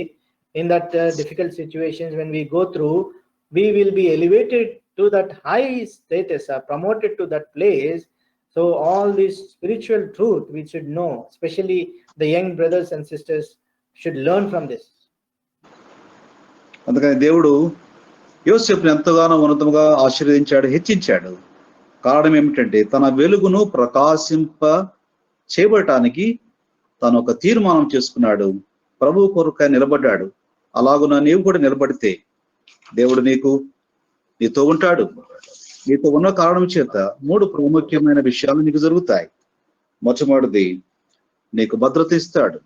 in that difficult situations when we go through, we will be elevated to that high status, promoted to that place. So all this spiritual truth we should know, especially the young brothers and sisters should learn from this. అందుకని దేవుడు యోసేపుని ఎంతగానో ఉన్నతంగా ఆశీర్వదించాడు, హెచ్చించాడు. కారణం ఏమిటంటే తన వెలుగును ప్రకాశింప చేయబడటానికి తను ఒక తీర్మానం చేసుకున్నాడు. ప్రభు కొరకై నిలబడ్డాడు. అలాగున నీవు కూడా నిలబడితే దేవుడు నీతో ఉంటాడు. నీతో ఉన్న కారణం చేత 3 ప్రాముఖ్యమైన విషయాలు నీకు జరుగుతాయి. మొట్టమొదటిది, నీకు భద్రత ఇస్తాడు,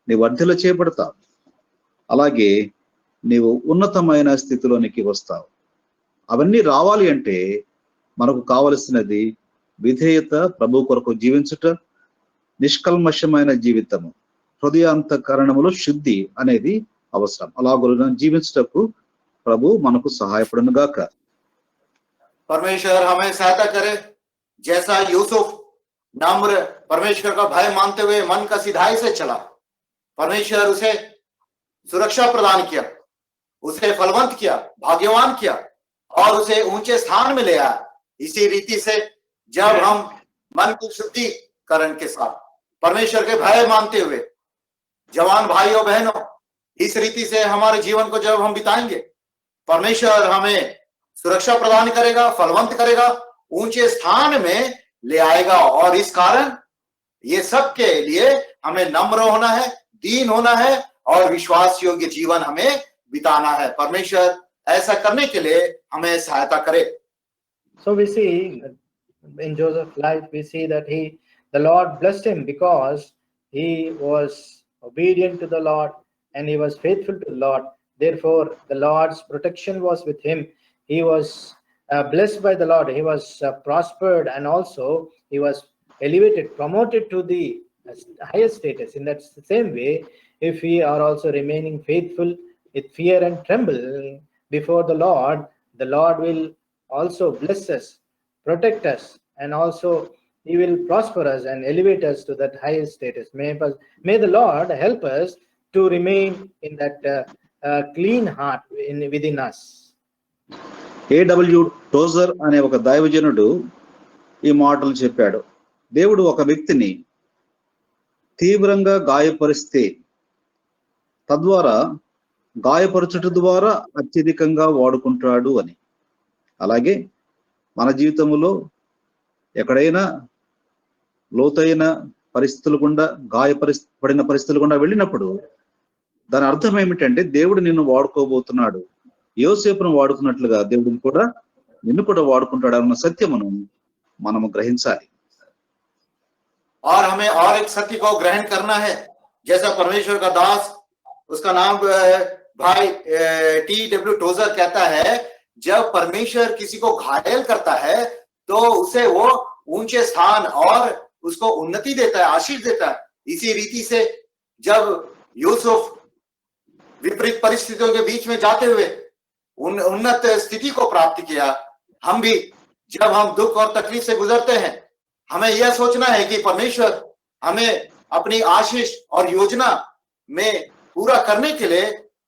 నీవు వర్ధిల్ల చేయబడతావు, అలాగే నీవు ఉన్నతమైన స్థితిలోనికి వస్తావు. అవన్నీ రావాలి అంటే మనకు కావలసినది విధేయత, ప్రభు కొరకు జీవించుట, నిష్కల్మషమైన జీవితము, హృదయాంతకరణములో శుద్ధి అనేది అవసరం. అలాగ జీవించుటకు ప్రభు మనకు సహాయపడును గాక. परमेश्वर हमें सहायता करे, जैसा यूसुफ नम्र परमेश्वर का भय मानते हुए मन का सिधाई से चला, परमेश्वर उसे सुरक्षा प्रदान किया, उसे फलवंत किया, भाग्यवान किया और उसे ऊंचे स्थान में ले आया। इसी रीति से जब हम मन की शुद्धिकरण के साथ परमेश्वर के भय मानते हुए जवान भाइयों बहनों, इस रीति से हमारे जीवन को जब हम बिताएंगे, परमेश्वर हमें सुरक्षा प्रदान करेगा, फलवंत करेगा, ऊंचे स्थान में ले आएगा। और इस कारण ये सब के लिए हमें नम्र होना है, दीन होना है और विश्वास योग्य जीवन हमें बिताना है। परमेश्वर ऐसा करने के लिए हमें सहायता करे। So we see in Joseph's life, we see that the Lord blessed him because he was obedient to the Lord and he was faithful to the Lord. Therefore, the Lord's protection was with him. He was blessed by the Lord. He was prospered, and also he was elevated, promoted to the highest status. In that same way, if we are also remaining faithful with fear and tremble before the Lord will also bless us, protect us, and also he will prosper us and elevate us to that highest status. May the Lord help us to remain in that clean heart within us. A.W. Tozer అనే ఒక దైవజనుడు ఈ మాటలు చెప్పాడు. దేవుడు ఒక వ్యక్తిని తీవ్రంగా గాయపరిస్తే తద్వారా గాయపరచుట ద్వారా అత్యధికంగా వాడుకుంటాడు అని. అలాగే మన జీవితంలో ఎక్కడైనా లోతైన పరిస్థితులు గుండా గాయపడిన పరిస్థితులు గుండా వెళ్ళినప్పుడు దాని అర్థం ఏమిటంటే దేవుడు నిన్ను వాడుకోబోతున్నాడు. యోసేపును వాడుకున్నట్లుగా దేవుడు కూడా నిన్ను కూడా వాడుకుంటాడు అన్న సత్యమును మనము గ్రహించాలి. और हमें और एक सत्य को ग्रहण करना है, जैसा परमेश्वर का दास, उसका नाम भाई T.W. टोजर कहता है, जब परमेश्वर किसी को घायल करता है तो उसे वो ऊंचे स्थान और उसको उन्नति देता है, आशीष देता है। इसी रीति से जब यूसुफ विपरीत परिस्थितियों के बीच में जाते हुए उन्नत स्थिति को प्राप्त किया, हम भी जब हम दुख और तकलीफ से गुजरते हैं, हमें यह सोचना है कि परमेश्वर हमें अपनी आशीष और योजना में पूरा करने के लिए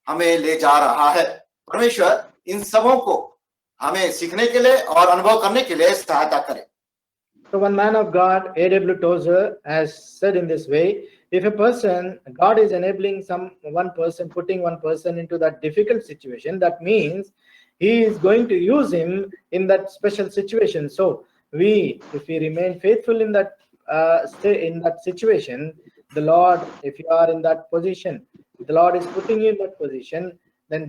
हमें ले जा रहा है। परमेश्वर इन सबों को हमें सीखने के लिए और अनुभव करने के लिए सहायता करे। So one man of God, A.W. Tozer, has said in this way, if a person, God is enabling one person, putting one person into that difficult situation, that means He is going to use him in that special situation. So if we remain faithful in that in that situation, the Lord, if you are in that position, the Lord is putting you in that position, then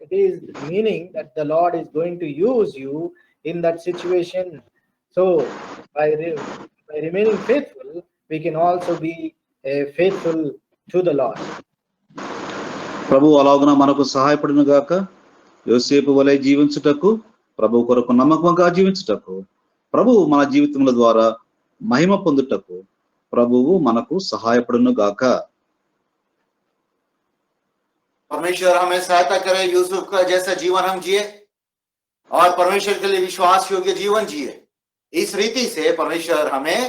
it is meaning that the Lord is going to use you in that situation. So by remaining faithful, we can also be faithful to the Lord. ప్రభు అలాగున మనకు సహాయపడును గాక. యోసేపు వలె జీవించుటకు, ప్రభు కొరకు నమ్మకంగా జీవించుటకు, ప్రభువు మన జీవితముల ద్వారా మహిమ పొందుటకు ప్రభువు మనకు సహాయపడును గాక. परमेश्वर हमें सहायता करे, यूसुफ का जैसा जीवन हम जिए और परमेश्वर के लिए विश्वास योग्य जीवन जिए। इस रीति से परमेश्वर हमें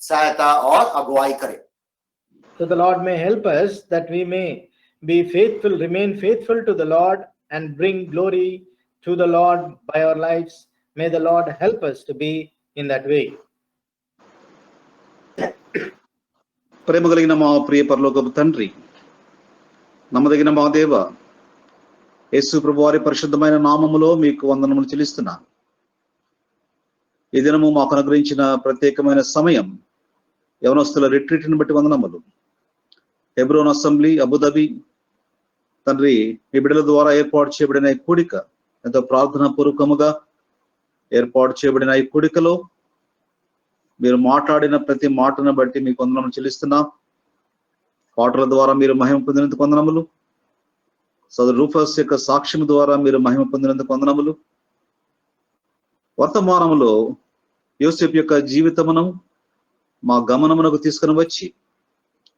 सहायता और अगुवाई करे। So the Lord may help us that we may be faithful, remain faithful to the Lord and bring glory to the Lord by our lives. May the Lord help us to be in that way. ప్రేమ కలిగిన మా ప్రియ పరలోకపు తండ్రి, నమ్మదగిన మా దేవ, యేసు ప్రభు వారి పరిశుద్ధమైన నామములో మీకు వందనములు చెల్లిస్తున్నా. ఈ దినము మాకు అనుగ్రహించిన ప్రత్యేకమైన సమయం, యవనస్తుల రిట్రీట్ని బట్టి వందనములు. హెబ్రోన్ అసెంబ్లీ అబుదాబి తండ్రి, మీ బిడ్డల ద్వారా ఏర్పాటు చేయబడిన ఈ కూడిక ఎంతో ప్రార్థనా పూర్వకముగా ఏర్పాటు చేయబడిన ఈ కూడికలో మీరు మాట్లాడిన ప్రతి మాటను బట్టి మీకు వందనములు చెల్లిస్తున్నాం. పాటల ద్వారా మీరు మహిమ పొందినందుకు వందనములు. సోదరు రూఫస్ యొక్క సాక్ష్యం ద్వారా మీరు మహిమ పొందినందుకు వందనములు. వర్తమానంలో యోసేపు యొక్క జీవితమును మా గమనమునకు తీసుకుని వచ్చి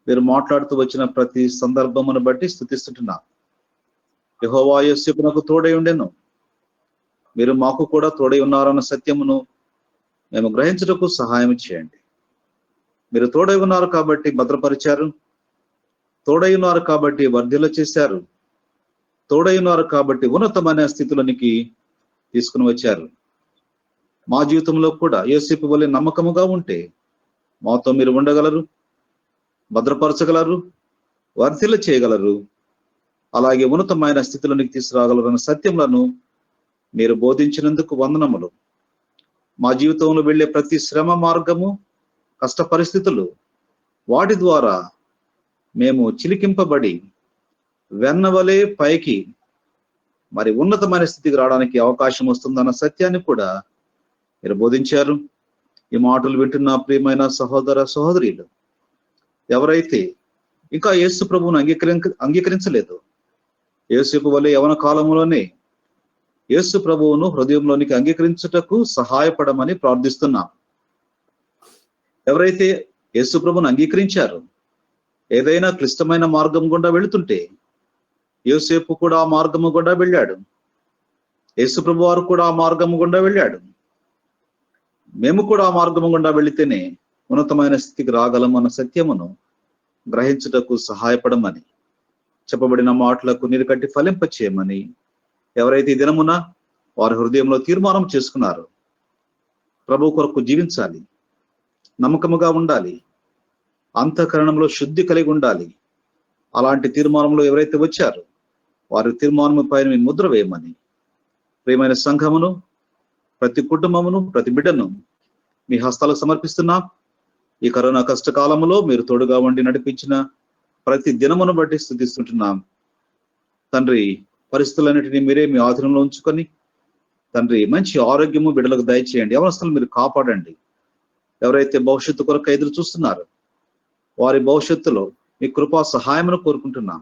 మీరు మాట్లాడుతూ వచ్చిన ప్రతి సందర్భమును బట్టి స్తుతిస్తున్నా. యెహోవా యోసేపునకు తోడై ఉండెను, మీరు మాకు కూడా తోడై ఉన్నారన్న సత్యమును మేము గ్రహించుటకు సహాయం చేయండి. మీరు తోడై ఉన్నారు కాబట్టి భద్రపరిచారు, తోడై ఉన్నారు కాబట్టి వర్ధిల్ల చేశారు, తోడై ఉన్నారు కాబట్టి ఉన్నతమైన స్థితిలోనికి తీసుకుని వచ్చారు. మా జీవితంలో కూడా యోసేపు వలె నమ్మకముగా ఉంటే మాతో మీరు ఉండగలరు, భద్రపరచగలరు, వర్ధిల్ల చేయగలరు, అలాగే ఉన్నతమైన స్థితిలోనికి తీసుకురాగలరు అన్న సత్యములను మీరు బోధించినందుకు వందనములు. మా జీవితంలో వెళ్ళే ప్రతి శ్రమ మార్గము, కష్ట పరిస్థితులు, వాటి ద్వారా మేము చిలికింపబడి వెన్నవలే పైకి మరి ఉన్నతమైన స్థితికి రావడానికి అవకాశం వస్తుందన్న సత్యాన్ని కూడా మీరు బోధించారు. ఈ మాటలు వింటున్న ప్రియమైన సహోదర సహోదరులు, ఎవరైతే ఇంకా యేసు ప్రభువును అంగీకరించలేదు, యేసు వలె యవన కాలంలోనే యేసు ప్రభువును హృదయంలోనికి అంగీకరించుటకు సహాయపడమని ప్రార్థిస్తున్నాం. ఎవరైతే యేసు ప్రభువును అంగీకరించారో, ఏదైనా క్లిష్టమైన మార్గం గుండా వెళుతుంటే యోసేపు కూడా ఆ మార్గము గుండా వెళ్ళాడు, యేసు ప్రభు వారు కూడా ఆ మార్గము గుండా వెళ్ళాడు. మేము కూడా ఆ మార్గము గుండా వెళితేనే ఉన్నతమైన స్థితికి రాగలం అన్న సత్యమును గ్రహించుటకు సహాయపడమని, చెప్పబడిన మాటలకు నీరు కట్టి ఫలింప చేయమని ఎవరైతే ఈ దినమున వారి హృదయంలో తీర్మానం చేసుకున్నారో, ప్రభు కొరకు జీవించాలి, నమ్మకముగా ఉండాలి, అంతఃకరణంలో శుద్ధి కలిగి ఉండాలి, అలాంటి తీర్మానంలో ఎవరైతే వచ్చారో వారి తీర్మానం పైన మీ ముద్ర వేయమని, ప్రియమైన సంఘమును, ప్రతి కుటుంబమును, ప్రతి బిడ్డను మీ హస్తాలకు సమర్పిస్తున్నాం. ఈ కరోనా కష్టకాలంలో మీరు తోడుగా ఉండి నడిపించిన ప్రతి దినమును బట్టి స్తుతిస్తుంటున్నాం. తండ్రి, పరిస్థితులన్నిటినీ మీరే మీ ఆధీనంలో ఉంచుకొని తండ్రి మంచి ఆరోగ్యము బిడ్డలకు దయచేయండి. యవనస్తులు మీరు కాపాడండి. ఎవరైతే భవిష్యత్తు కొరకు ఎదురు చూస్తున్నారో వారి భవిష్యత్తులో మీ కృపా సహాయమును కోరుకుంటున్నాం.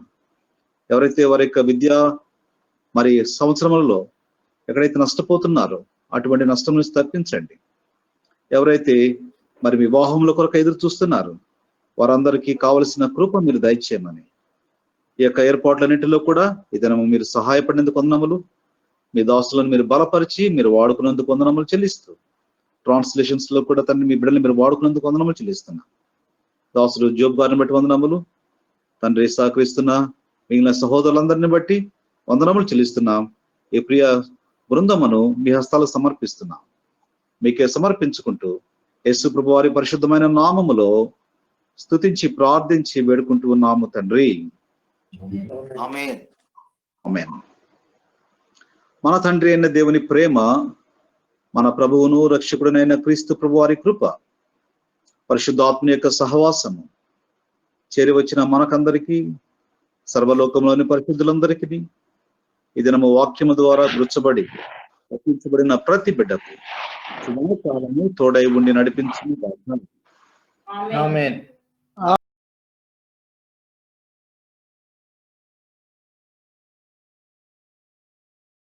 ఎవరైతే వారి యొక్క విద్యా మరి సంవత్సరములలో ఎక్కడైతే నష్టపోతున్నారో అటువంటి నష్టం నుంచి తప్పించండి. ఎవరైతే మరి వివాహముల కొరకు ఎదురు చూస్తున్నారు వారందరికీ కావలసిన కృప మీరు దయచేయమని, ఈ యొక్క ఏర్పాట్లన్నింటిలో కూడా ఈ దినము మీరు సహాయపడినందుకు వందనములు. మీ దాసులను మీరు బలపరిచి మీరు వాడుకున్నందుకు వందనములు చెల్లిస్తూ, ట్రాన్స్లేషన్స్ లో కూడా తండ్రి మీ బిడ్డలు మీరు వాడుకున్నందుకు వందనములు చెల్లిస్తున్నా. దాసుడు జోబ్ గారిని బట్టి వందనములు, తండ్రి సహకరిస్తున్న మిగిలిన సహోదరులందరిని బట్టి వందనములు చెల్లిస్తున్నాం. ఈ ప్రియ బృందమును మీ హస్తాలు సమర్పిస్తున్నాం. మీకే సమర్పించుకుంటూ యేసు ప్రభు వారి పరిశుద్ధమైన నామములో స్తుతించి ప్రార్థించి వేడుకుంటూ ఉన్నాము తండ్రి. ఆమేన్. ఆమేన్. మన తండ్రి అయిన దేవుని ప్రేమ, మన ప్రభువును రక్షకుడునైన క్రీస్తు ప్రభు వారి కృప, పరిశుద్ధాత్మ యొక్క సహవాసము చేరి వచ్చిన మనకందరికీ, సర్వలోకంలోని పరిశుద్ధులందరికీ, ఈ దినము వాక్యము ద్వారా గుర్చబడి రక్షించబడిన ప్రతి బిడ్డకు సదాకాలము తోడై ఉండి నడిపించిన ఆమేన్.